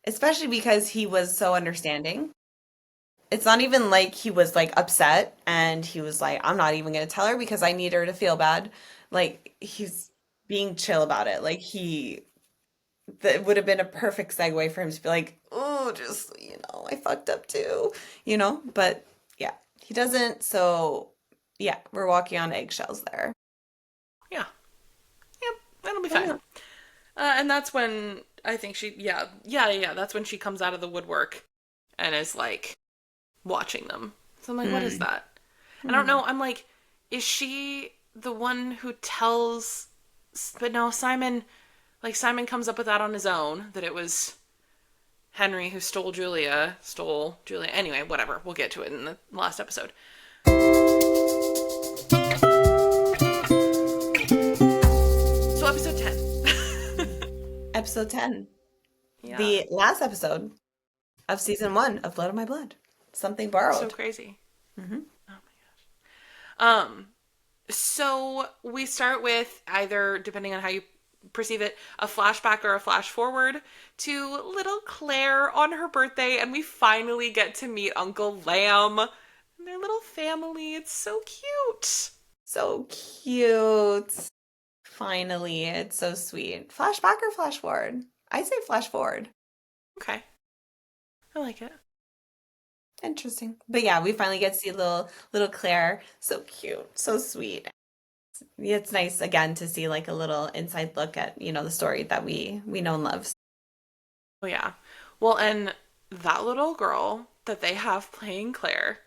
especially because he was so understanding. It's not even like he was like upset and he was like, I'm not even going to tell her because I need her to feel bad. Like, he's being chill about it. Like, that would have been a perfect segue for him to be like, oh, just, I fucked up too, But yeah, he doesn't. So yeah, we're walking on eggshells there. yeah, yep, that'll be But fine. yeah. And that's when I think yeah. That's when she comes out of the woodwork and is like watching them. So I'm like, what is Mm. that? I don't Hmm. know. I'm like, is she the one who tells? But no, Simon. Like Simon comes up with that on his own that it was Henry who stole Julia. Anyway, whatever. We'll get to it in the last episode. So episode 10. Episode 10, Yeah. the last episode of season one of Blood of My Blood. Something So borrowed. crazy. Hmm. Oh my gosh. So we start with either, depending on how you perceive it, a flashback or a flash forward to little Claire on her birthday, and we finally get to meet Uncle Lamb and their little family. It's so cute. So cute. Finally, it's so sweet. Flashback or flash forward? I say flash forward. Okay. I like it. Interesting. But yeah, we finally get to see little Claire. So cute, so sweet. It's nice again to see like a little inside look at, the story that we know and love. Oh yeah. Well, and that little girl that they have playing Claire,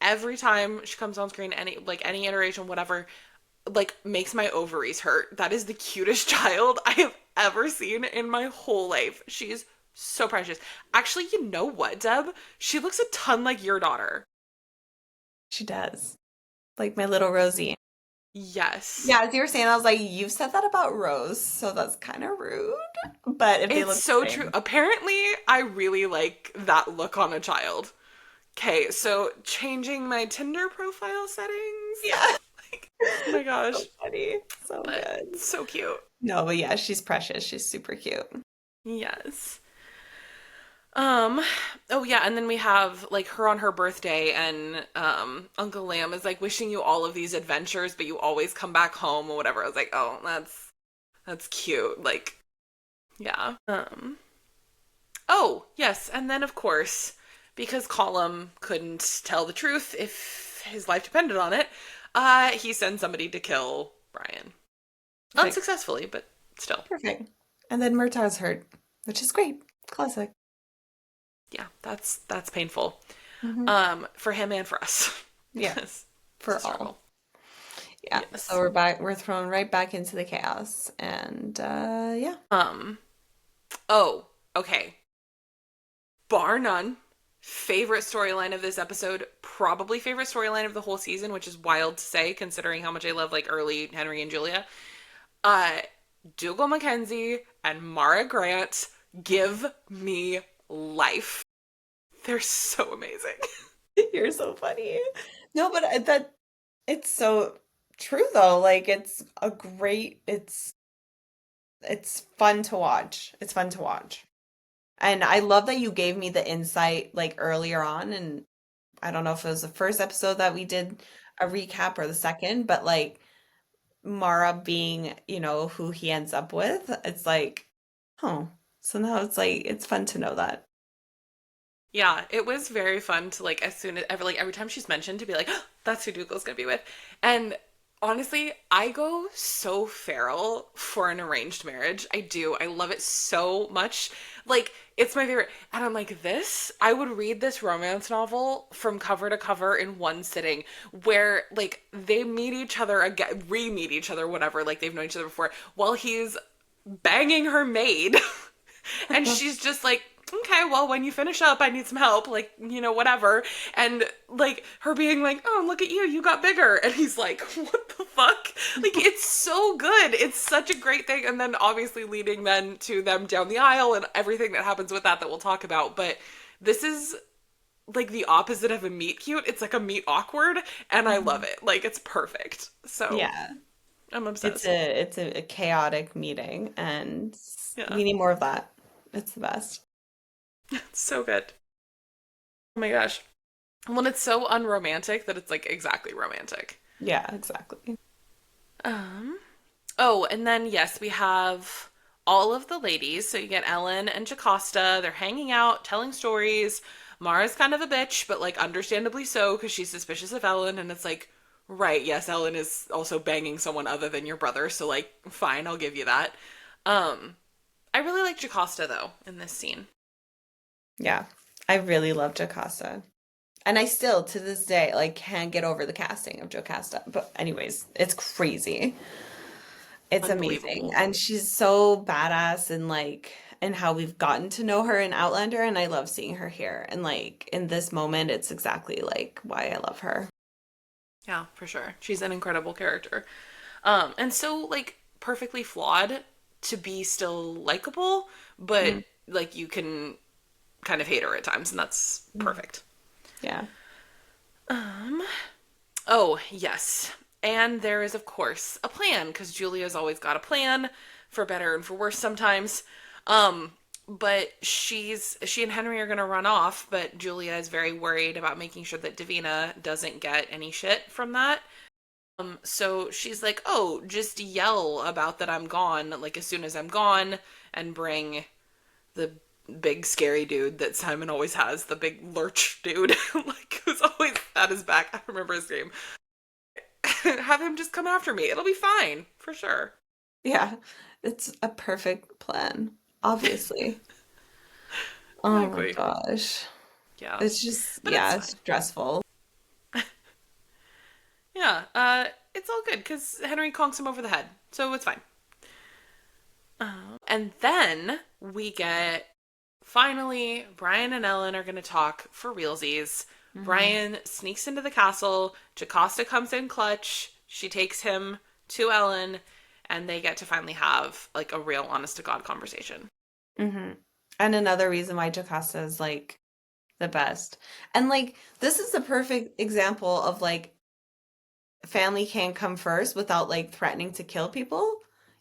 every time she comes on screen, any iteration, whatever, like makes my ovaries hurt. That is the cutest child I have ever seen in my whole life. She's so precious. Actually, you know what, Deb? She looks a ton like your daughter. She does. Like my little Rosie. Yes. Yeah, as you were saying, I was like, you've said that about Rose, so that's kind of rude. But if they It's look so the true. same. Apparently, I really like that look on a child. Okay, so changing my Tinder profile settings. Yeah. Like, oh my So gosh. funny. So But good. so cute. No, but yeah, she's precious. She's super cute. Yes. Um, oh yeah, and then we have like her on her birthday and Uncle Lamb is like wishing you all of these adventures, but you always come back home or whatever. I was like, "Oh, that's cute." Like, yeah. Oh, yes, and then of course, because Colum couldn't tell the truth if his life depended on it, he sends somebody to kill Brian. Perfect. Unsuccessfully, but still. Perfect. And then Murtaugh's hurt, which is great. Classic. Yeah, that's painful. Hmm. For him and for us. Yeah, Because it's a for all. struggle. Yeah. So Yes. we're back. We're thrown right back into the chaos, and yeah. Um, oh, okay. Bar none. Favorite storyline of this episode, probably favorite storyline of the whole season, which is wild to say considering how much I love like early Henry and Julia. Uh Dougal Mackenzie and Mara Grant give me life. They're so amazing. You're so funny. No, but that it's so true though. Like it's fun to watch. It's fun to watch. And I love that you gave me the insight like earlier on, and I don't know if it was the first episode that we did a recap or the second, but like Mara being, who he ends up with, it's like, oh, so now it's like it's fun to know that. Yeah, it was very fun to like as soon as every time she's mentioned to be like, "Oh, that's who Dougal's gonna be with." And honestly, I go so feral for an arranged marriage. I do. I love it so much. Like, it's my favorite. And I'm like, this, I would read this romance novel from cover to cover in one sitting where like they meet each other again, re-meet each other, whatever, like they've known each other before, while he's banging her maid. And she's just like, okay, well, when you finish up, I need some help, like, whatever. And like her being like, oh, look at you, you got bigger. And he's like, what the fuck? Like, it's so good. It's such a great thing. And then obviously leading then to them down the aisle and everything that happens with that we'll talk about. But this is like the opposite of a meet cute. It's like a meet awkward. And I love Mhm. it. Like, it's perfect. So Yeah. I'm It's obsessed. a chaotic meeting, and Yeah. we need more of that. It's the best. It's so good. Oh my gosh. Well, it's so unromantic that it's like exactly romantic. Yeah, exactly. Um, oh, and then yes, we have all of the ladies. So you get Ellen and Jocasta. They're hanging out, telling stories. Mara's kind of a bitch, but like understandably so because she's suspicious of Ellen. And it's like, right, yes, Ellen is also banging someone other than your brother. So like, fine, I'll give you that. Um, I really like Jocasta though in this scene. Yeah. I really love Jocasta. And I still, to this day, like can't get over the casting of Jocasta. But anyways, it's crazy. It's amazing. Unbelievable. And she's so badass and like and how we've gotten to know her in Outlander, and I love seeing her here. And like in this moment, it's exactly like why I love her. Yeah, for sure. She's an incredible character. And so like perfectly flawed to be still likable, but Mm, like you can kind of hate her at times, and that's mm. perfect. Yeah. Um, oh, yes. And there is, of course, a plan, because Julia's always got a plan, for better and for worse sometimes. Um, but she and Henry are gonna run off, but Julia is very worried about making sure that Davina doesn't get any shit from that. So she's like, oh, just yell about that I'm gone, like as soon as I'm gone, and bring the big scary dude that Simon always has, the big lurch dude, like who's always at his back. I don't remember his name. Have him just come after me. It'll be fine for sure. Yeah. It's a perfect plan, obviously. Oh my Exactly. gosh. Yeah, It's just, but it's yeah, it's fine. stressful. Yeah, it's all good because Henry conks him over the head, so it's fine. And then we get finally Brian and Ellen are going to talk for realsies. Hmm. Brian sneaks into the castle. Jocasta comes in clutch. She takes him to Ellen, and they get to finally have like a real honest to God conversation. Hmm. And another reason why Jocasta is like the best. And like this is the perfect example of like family can come first without like threatening to kill people.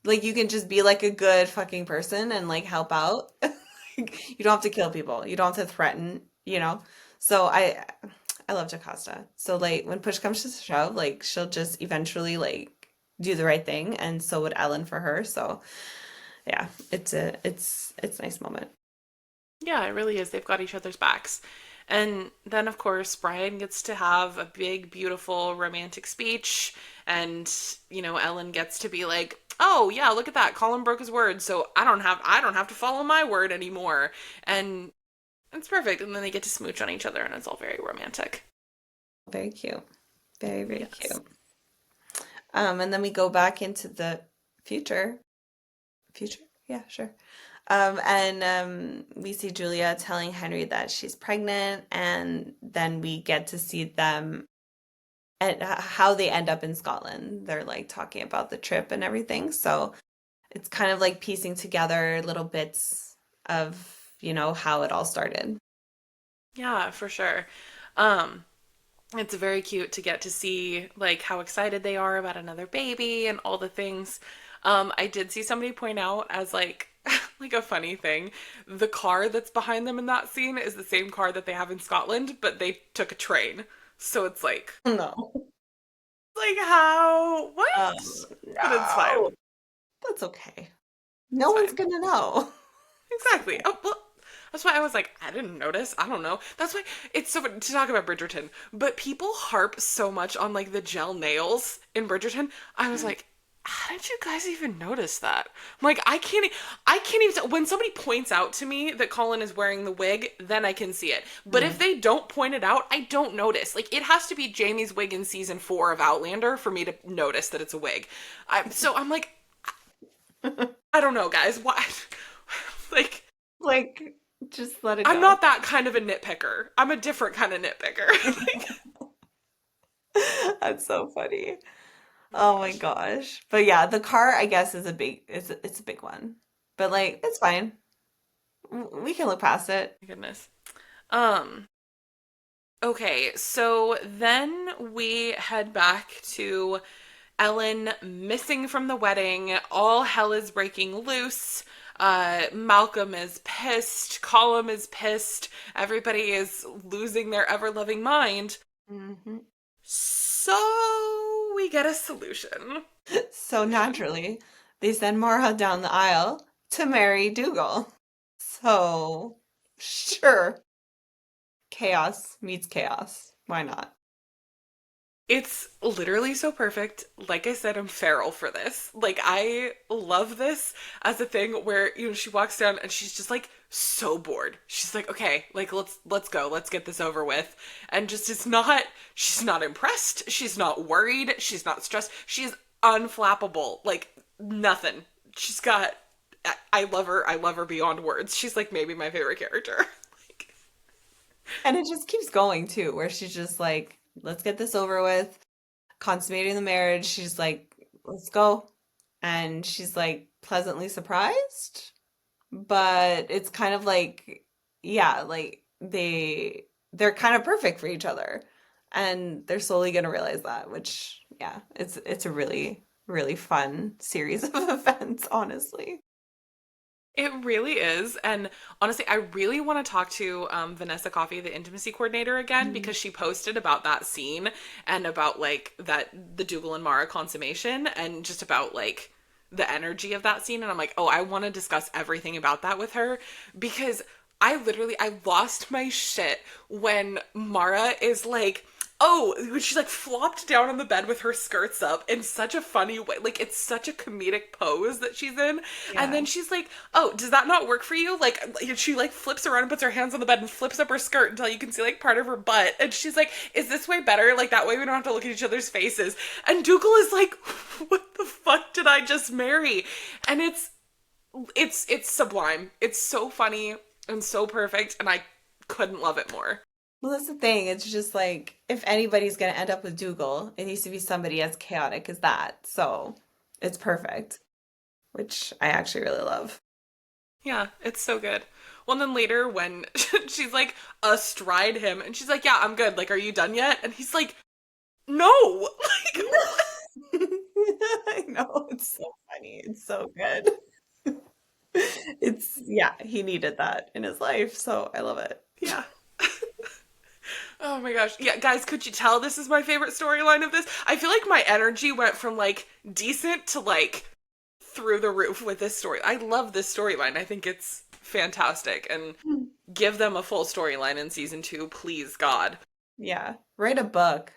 Like you can just be like a good fucking person and like help out. You don't have to kill people. You don't have to threaten. So I love Jocasta. So like when push comes to shove, like she'll just eventually like do the right thing, and so would Ellen for her. So yeah, it's a nice moment. Yeah, it really is. They've got each other's backs. And then, of course, Brian gets to have a big, beautiful, romantic speech. And, Ellen gets to be like, oh, yeah, look at that. Colin broke his word. So I don't have to follow my word anymore. And it's perfect. And then they get to smooch on each other and it's all very romantic. Very cute. Very, very Yes. cute. And then we go back into the future. Future? Yeah, sure. And we see Julia telling Henry that she's pregnant, and then we get to see them and how they end up in Scotland. They're like talking about the trip and everything. So it's kind of like piecing together little bits of, how it all started. Yeah, for sure. Um, it's very cute to get to see like how excited they are about another baby and all the things. I did see somebody point out as like like a funny thing. The car that's behind them in that scene is the same car that they have in Scotland, but they took a train. So it's No. like how Oh, what? But it's fine. no. That's okay. No It's one's fine. gonna know. It's Exactly. okay. Oh, well, that's why I was like, I didn't notice. I don't know. That's why it's so fun to talk about Bridgerton. But people harp so much on like the gel nails in Bridgerton. I was like, how did you guys even notice that? I'm like, I can't even tell. When somebody points out to me that Colin is wearing the wig, then I can see it. But if Mm. they don't point it out, I don't notice. Like, it has to be Jamie's wig in season 4 of Outlander for me to notice that it's a wig. So I'm like, I don't know, guys. Why? Like, Like, just let it I'm go. not that kind of a nitpicker. I'm a different kind of nitpicker. Like, That's so funny. oh my Oh my gosh. gosh. But yeah, the car, I guess, is a big it's a big one. But like, it's fine. We can look past it. My goodness. Um, okay, so then we head back to Ellen missing from the wedding. All hell is breaking loose. Malcolm is pissed. Colum is pissed. Everybody is losing their ever loving mind. Hmm. So we get a solution. So naturally, they send Mara down the aisle to marry Dougal. So, sure, chaos meets chaos. Why not? It's literally so perfect. Like I said, I'm feral for this. Like I love this as a thing where, she walks down and she's just like so bored. She's like, "Okay, like let's go. Let's get this over with." And just it's not she's not impressed. She's not worried. She's not stressed. She's unflappable. Like nothing. She's got I love her. I love her beyond words. She's like maybe my favorite character. Like And it just keeps going too, where she's just like, let's get this over with, consummating the marriage. She's like, let's go. And she's like pleasantly surprised, but it's kind of like, yeah, like they're kind of perfect for each other. And they're slowly gonna realize that, which yeah, it's a really, really fun series of events, honestly. it really is. And honestly, I really want to talk to Vanessa Coffey, the intimacy coordinator, again, Mhm. because she posted about that scene and about like the Dougal and Mara consummation and just about like the energy of that scene. And I'm like, oh, I want to discuss everything about that with her because I lost my shit when Mara is like, oh, when she's like flopped down on the bed with her skirts up in such a funny way. Like it's such a comedic pose that she's in. And Yeah. then she's like, oh, does that not work for you? Like she like flips around and puts her hands on the bed and flips up her skirt until you can see like part of her butt. And she's like, is this way better? Like that way we don't have to look at each other's faces. And Dougal is like, what the fuck did I just marry? And it's sublime. It's so funny and so perfect, and I couldn't love it more. Well, that's the thing. It's just like if anybody's gonna end up with Dougal, it needs to be somebody as chaotic as that. So it's perfect, which I actually really love. Yeah, it's so good. Well, and then later when she's like astride him, and she's like, "Yeah, I'm good. Like, are you done yet?" And he's like, "No." Like, what? I know, it's so funny. It's so good. It's, yeah, he needed that in his life, so I love it. Yeah. Oh my gosh. Yeah, guys, could you tell this is my favorite storyline of this? I feel like my energy went from like decent to like through the roof with this story. I love this storyline. I think it's fantastic. And give them a full storyline in season 2, please, God. Yeah, write a book.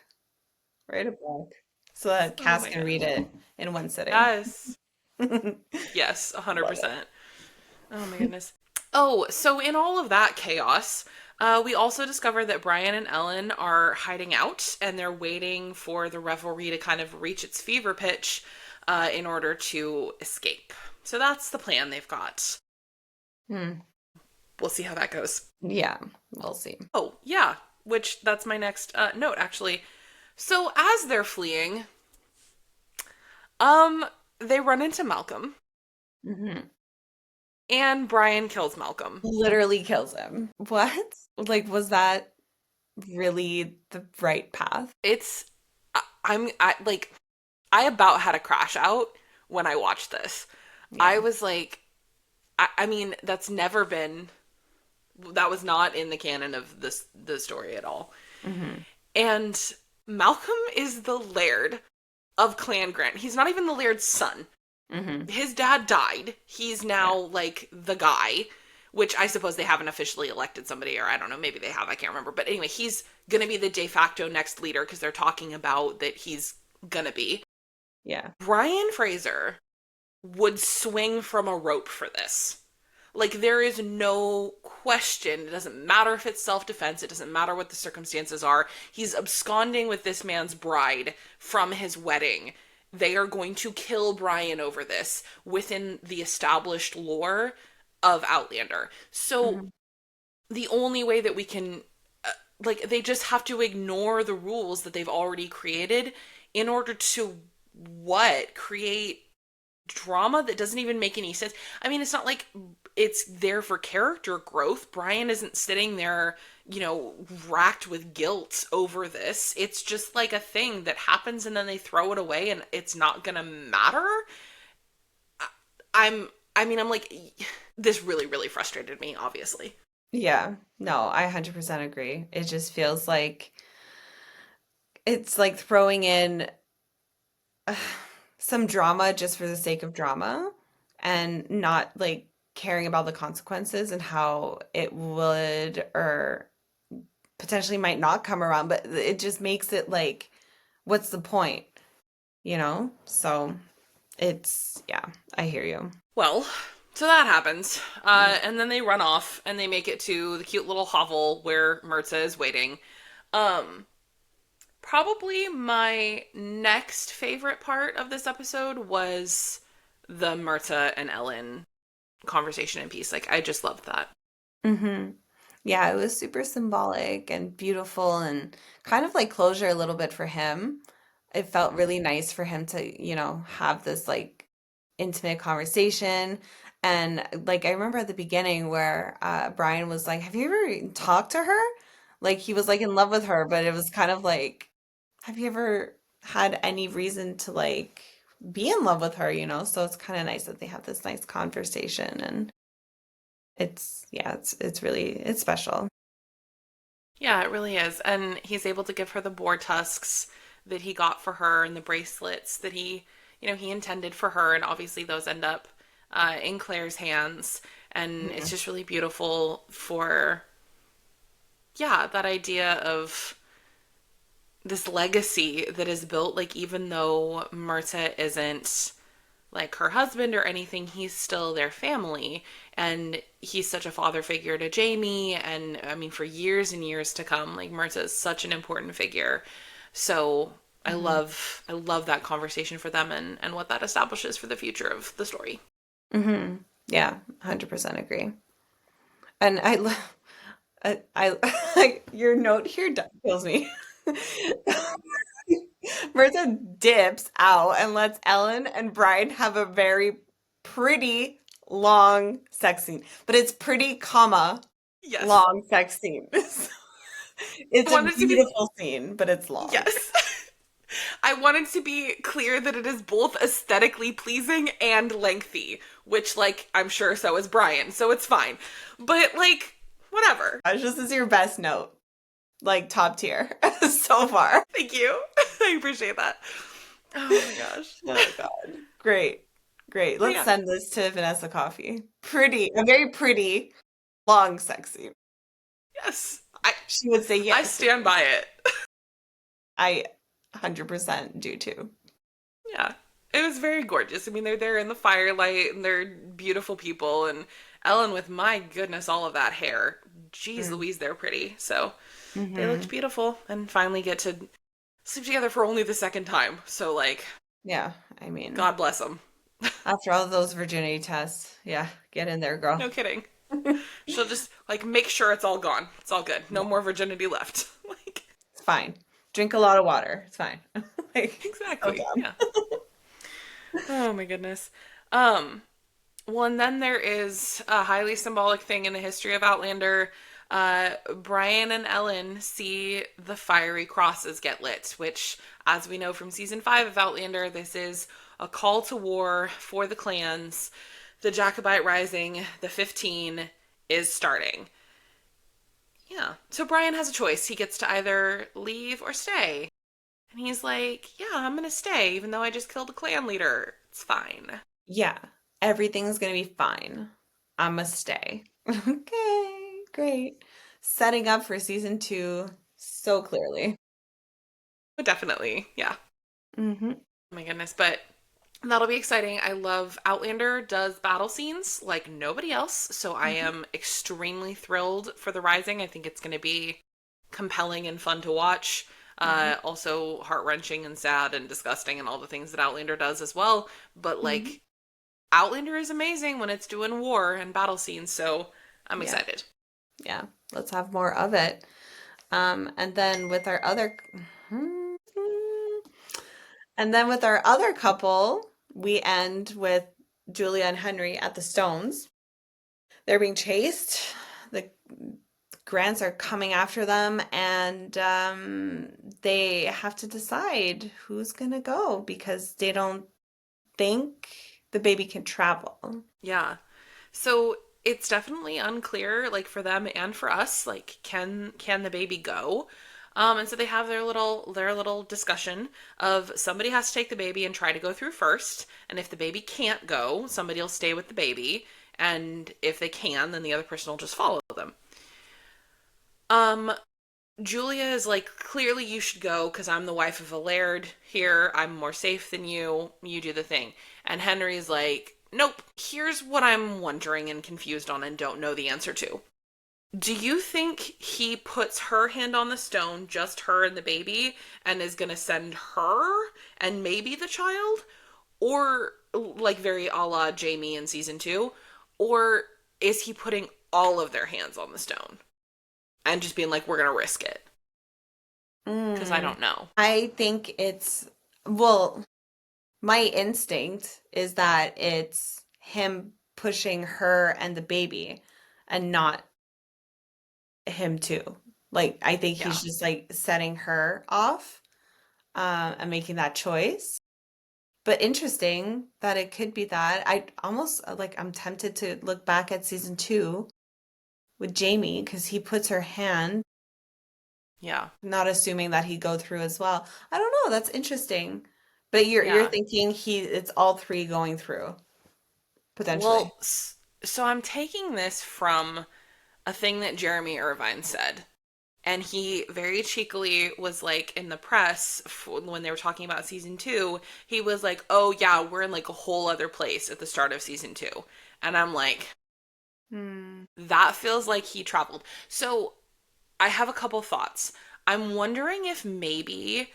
Write a book so that Oh Cass my can read goodness. it in one sitting. Yes. Love Yes, it. 100%. Oh my goodness. Oh, so in all of that chaos, we also discover that Brian and Ellen are hiding out and they're waiting for the revelry to kind of reach its fever pitch in order to escape. So that's the plan they've got. Hmm. We'll see how that goes. Yeah, we'll see. Oh, yeah, which that's my next note actually. So as they're fleeing, um, they run into Malcolm Hmm. and Brian kills Malcolm. Literally kills him. What? Like, was that really the right path? It's I like I about had a crash out when I watched this. I Yeah. was like, I mean, that was not in the canon of the story at all. Hmm. And Malcolm is the laird of Clan Grant. He's not even the laird's son. Hmm. His dad died. He's Yeah. now like the guy, which I suppose they haven't officially elected somebody, or I don't know, maybe they have, I can't remember. But anyway, he's gonna be the de facto next leader because they're talking about that he's gonna be. Yeah. Brian Fraser would swing from a rope for this. Like, there is no question. It doesn't matter if it's self defense, it doesn't matter what the circumstances are. He's absconding with this man's bride from his wedding. They are going to kill Brian over this within the established lore of Outlander. So, Hmm. the only way that we can, like, they just have to ignore the rules that they've already created in order to what? Create drama that doesn't even make any sense. I mean, it's not like it's there for character growth. Brian isn't sitting there, racked with guilt over this. It's just like a thing that happens and then they throw it away and it's not gonna matter. I'm like, this really, really frustrated me, obviously. Yeah. No, I 100% agree. It just feels like it's like throwing in uh, some drama just for the sake of drama and not like caring about the consequences and how it would or potentially might not come around, but it just makes it like, what's the point, you know? So it's, yeah, I hear you. Well, so that happens. Mhm. And then they run off and they make it to the cute little hovel where Mirza is waiting. Um, Probably my next favorite part of this episode was the Mirza and Ellen conversation in peace. Like, I just loved that. Hmm. Yeah, it was super symbolic and beautiful and kind of like closure a little bit for him. It felt really nice for him to, have this like intimate conversation. And like I remember at the beginning where Brian was like, "Have you ever talked to her?" Like he was like in love with her, but it was kind of like, "Have you ever had any reason to like be in love with her?" So it's kind of nice that they have this nice conversation and it's yeah, it's really it's special. Yeah, it really is. And he's able to give her the boar tusks that he got for her and the bracelets that he intended for her. And obviously, those end up in Claire's hands. And it's Mhm. just really beautiful for, yeah, that idea of this legacy that is built. Like, even though Mirta isn't like her husband or anything, he's still their family. And he's such a father figure to Jamie. And I mean, for years and years to come, like Mirza is such an important figure. So Mhm. I love that conversation for them and what that establishes for the future of the story. Mhm. Yeah, 100% agree. And I love I like your note here kills me. Bertha dips out and lets Ellen and Brian have a very pretty long sex scene. But it's pretty, comma, Yes. long sex scene. I It's a wanted to be, beautiful scene, but it's long. yes. I wanted to be clear that it is both aesthetically pleasing and lengthy, which, like, I'm sure so is Brian, so it's fine. But, like, whatever. This is your best note, like top tier so far. Thank you. I appreciate that. Oh my gosh. Oh God. Great. Great. But Let's yeah, send this to Vanessa Coffee. A very pretty, long sex scene. yes. I She would say I yes. stand by it. I 100% do too. Yeah. It was very gorgeous. I mean, they're there in the firelight and they're beautiful people and Ellen with, my goodness, all of that hair. Jeez Mm. Louise, they're pretty. So they looked Hmm. beautiful and finally get to sleep together for only the second time. So, like, Yeah, I mean, God bless them. after all those virginity tests, yeah, get in there, girl. No kidding. She'll just, like, make sure it's all gone. It's all good. No Yeah, more virginity left. Like, it's fine. Drink a lot of water. It's fine. Like, so exactly. dumb. Yeah. Oh my goodness. Um, Well, and then there is a highly symbolic thing in the history of Outlander. Brian and Ellen see the fiery crosses get lit, which, as we know from season 5 of Outlander, this is a call to war for the clans. The Jacobite Rising, the 15, is starting. Yeah. So Brian has a choice. He gets to either leave or stay. And he's like, yeah, I'm going to stay, even though I just killed a clan leader. It's fine. Yeah, everything's gonna be fine. I'ma stay. Okay, great. Setting up for season two so clearly. But definitely, yeah. Hmm. Oh my goodness. But that'll be exciting. I love Outlander does battle scenes like nobody else. So I Hmm. am extremely thrilled for the Rising. I think it's going to be compelling and fun to watch. Hmm. Also heart wrenching and sad and disgusting and all the things that Outlander does as well. But Hmm. like Outlander is amazing when it's doing war and battle scenes. So I'm Yeah, excited. yeah. Let's have more of it. And then with our other, and then with our other couple, we end with Julia and Henry at the Stones. They're being chased. The Grants are coming after them, and they have to decide who's gonna go because they don't think the baby can travel. Yeah. So it's definitely unclear, like for them and for us, like can the baby go? And so they have their little discussion of somebody has to take the baby and try to go through first, and if the baby can't go, somebody will stay with the baby, and if they can, then the other person will just follow them. Um, Julia is like, clearly you should go because I'm the wife of a laird here. I'm more safe than you. You do the thing. And Henry's like, nope. Here's what I'm wondering and confused on and don't know the answer to. Do you think he puts her hand on the stone, just her and the baby, and is going to send her and maybe the child? Or, like, very a la Jamie in season two? Or is he putting all of their hands on the stone and just being like, we're going to risk it? Because I Mm. don't know. I think it's, well, my instinct is that it's him pushing her and the baby and not him too. Like, I think Yeah. he's just like setting her off and making that choice. But interesting that it could be that. I almost like I'm tempted to look back at season two with Jamie because he puts her hand, Yeah. not assuming that he'd go through as well. I don't know, that's interesting. But you're Yeah. thinking it's all three going through, potentially. Well, so I'm taking this from a thing that Jeremy Irvine said. And he very cheekily was like in the press when they were talking about season two, he was like, oh, yeah, we're in like a whole other place at the start of season two. And I'm like, Hmm. that feels like he traveled. So I have a couple thoughts. I'm wondering if maybe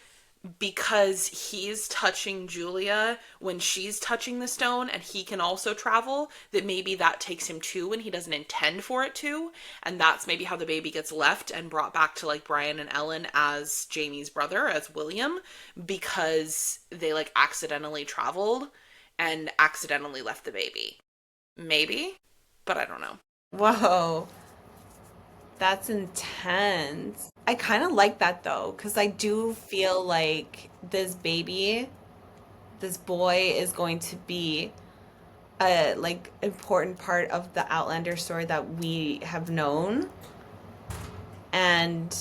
because he's touching Julia when she's touching the stone and he can also travel, that maybe that takes him too and he doesn't intend for it to. And that's maybe how the baby gets left and brought back to like Brian and Ellen as Jamie's brother, as William, because they like accidentally traveled and accidentally left the baby. Maybe, but I don't know. Whoa, that's intense. I kind of like that though, because I do feel like this baby, this boy is going to be a like important part of the Outlander story that we have known, and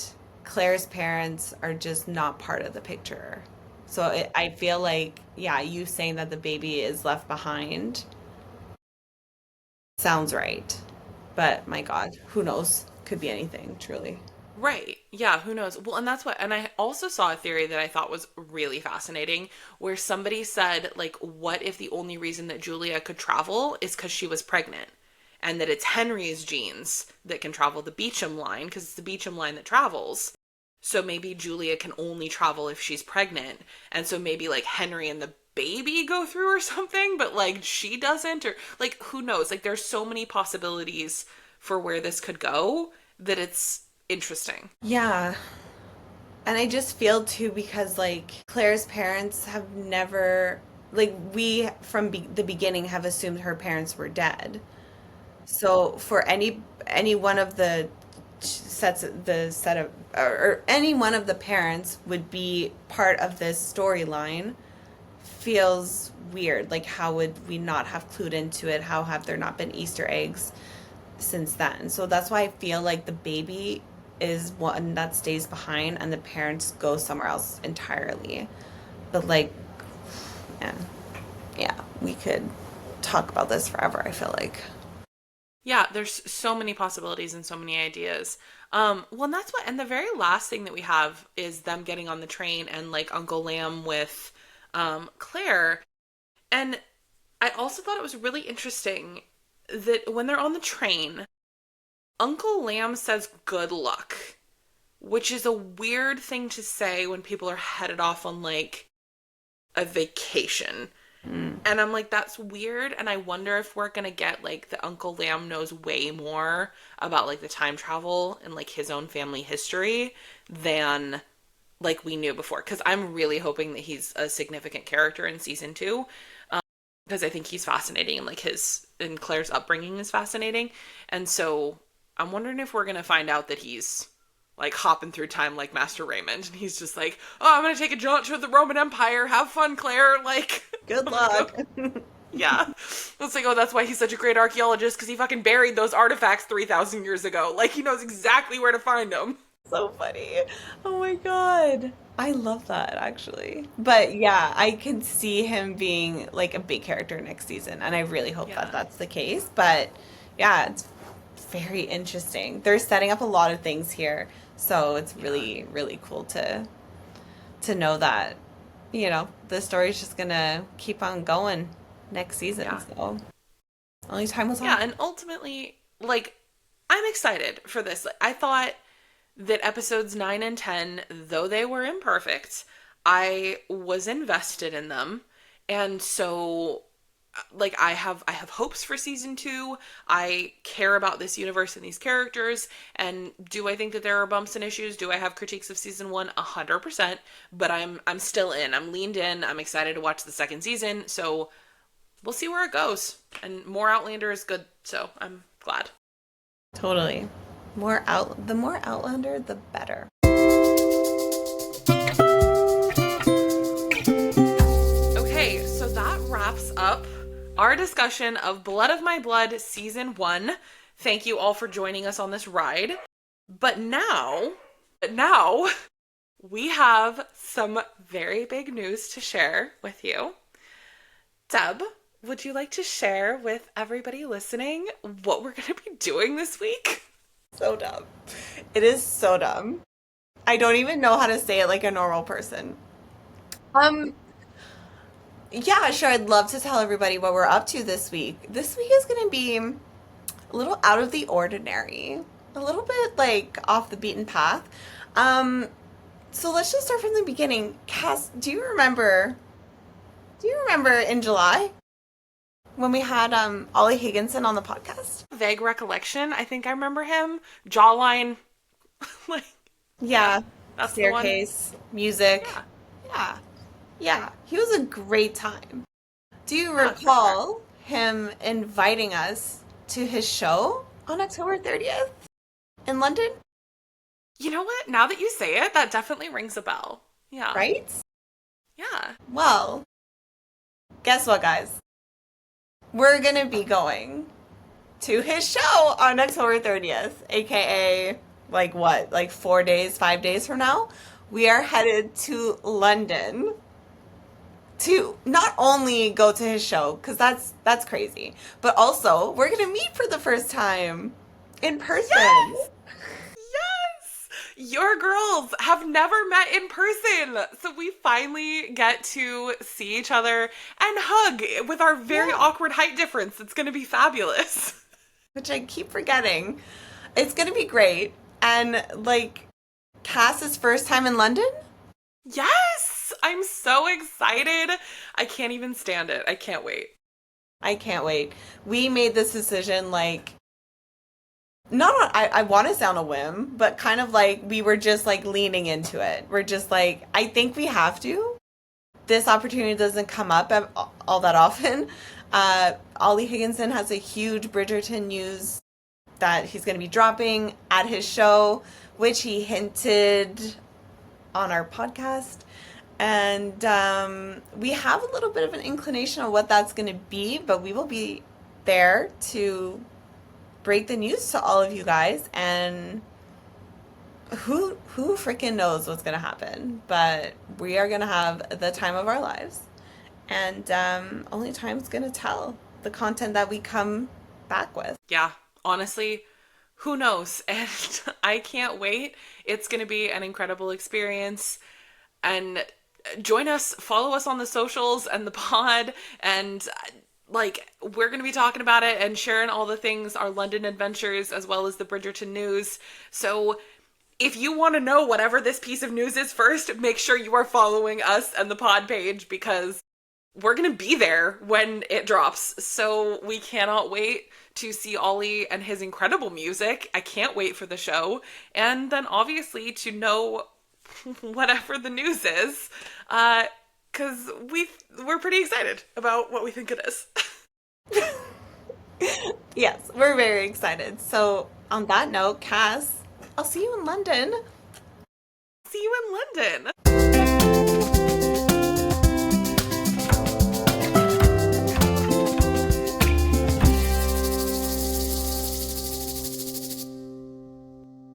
Claire's parents are just not part of the picture. So I feel like, yeah, you saying that the baby is left behind sounds right. But my God, who knows? Could be anything, truly. Right. Yeah, who knows? Well, and that's what, and I also saw a theory that I thought was really fascinating where somebody said, like, what if the only reason that Julia could travel is because she was pregnant? And that it's Henry's genes that can travel the Beecham line because it's the Beecham line that travels. So maybe Julia can only travel if she's pregnant. And so maybe like Henry and the baby go through or something, but like she doesn't, or like who knows? Like there's so many possibilities for where this could go that it's interesting. Yeah. And I just feel too because like Claire's parents have never, like we from the beginning have assumed her parents were dead. So for any one of the set of or any one of the parents would be part of this storyline feels weird. Like, how would we not have clued into it? How have there not been Easter eggs since then? So that's why I feel like the baby is one that stays behind and the parents go somewhere else entirely. But like, yeah, yeah, we could talk about this forever, I feel like. Yeah, there's so many possibilities and so many ideas. Well, and that's what, and the very last thing that we have is them getting on the train and like Uncle Lamb with Claire. And I also thought it was really interesting that when they're on the train, Uncle Lamb says good luck, which is a weird thing to say when people are headed off on like a vacation. Mm. And I'm like, that's weird. And I wonder if we're gonna get like the Uncle Lamb knows way more about like the time travel and like his own family history than like we knew before. Because I'm really hoping that he's a significant character in season two. Because I think he's fascinating and like his and Claire's upbringing is fascinating. And so I'm wondering if we're gonna find out that he's like hopping through time like Master Raymond, and he's just like, "Oh, I'm gonna take a jaunt to the Roman Empire. Have fun, Claire." Like, Good I'm gonna go. luck. Yeah, it's like, oh, that's why he's such a great archaeologist because he fucking buried those artifacts 3,000 years ago. Like, he knows exactly where to find them. So funny. Oh my God. I love that actually. But yeah, I can see him being like a big character next season, and I really hope that Yeah, that's the case. But yeah, it's very interesting. They're setting up a lot of things here, so it's yeah, really, really cool to know that, the story's just gonna keep on going next season. yeah, So only time will yeah. tell. And ultimately, like, I'm excited for this. Like, I thought that episodes 9 and 10, though they were imperfect, I was invested in them. And so like I have hopes for season 2. I care about this universe and these characters, and do I think that there are bumps and issues? Do I have critiques of season 1? 100%, but I'm still in. I'm leaned in. I'm excited to watch the second season. So, we'll see where it goes. And more Outlander is good, so I'm glad. Totally. The more Outlander, the better. Okay, so that wraps up our discussion of Blood of My Blood Season 1. Thank you all for joining us on this ride. But now, we have some very big news to share with you. Deb, would you like to share with everybody listening what we're going to be doing this week? So dumb. It is so dumb. I don't even know how to say it like a normal person. Um, yeah, sure. I'd love to tell everybody what we're up to this week. This week is going to be a little out of the ordinary, a little bit like off the beaten path. Um, so let's just start from the beginning. Cass, do you remember in July when we had Ollie Higginson on the podcast? Vague recollection. I think I remember him. Jawline. Like, yeah, Yeah, that's the one. staircase, music. Yeah, Yeah, yeah. He was a great time. Do you yeah, for sure. recall him inviting us to his show on October 30th in London? You know what? Now that you say it, that definitely rings a bell. Yeah, Right? yeah. Well, guess what, guys? We're gonna be going to his show on October 30th, aka like what, like 4 days, 5 days from now? We are headed to London to not only go to his show, because that's crazy, but also we're gonna meet for the first time in person. Yes! Yes! Your girls have never met in person. So we finally get to see each other and hug with our very Yeah, awkward height difference. It's going to be fabulous. which I keep forgetting. It's gonna be great. And like Cass's first time in London? Yes! I'm so excited. I can't even stand it. I can't wait. I can't wait. We made this decision like not on, I want to sound a whim, but kind of like we were just like leaning into it. We're just like, I think we have to. This opportunity doesn't come up all that often. Ollie Higginson has a huge Bridgerton news that he's going to be dropping at his show, which he hinted on our podcast. And we have a little bit of an inclination of what that's going to be, but we will be there to break the news to all of you guys. And who freaking knows what's going to happen? But we are going to have the time of our lives. And only time's going to tell the content that we come back with. Yeah, honestly, who knows? And I can't wait. It's going to be an incredible experience. And join us, follow us on the socials and the pod. And like, we're going to be talking about it and sharing all the things, our London adventures, as well as the Bridgerton news. So if you want to know whatever this piece of news is first, make sure you are following us and the pod page because we're going to be there when it drops. So we cannot wait to see Ollie and his incredible music. I can't wait for the show. And then obviously to know whatever the news is, because we're pretty excited about what we think it is. Yes, we're very excited. So, on that note, Cass, I'll see you in London. See you in London.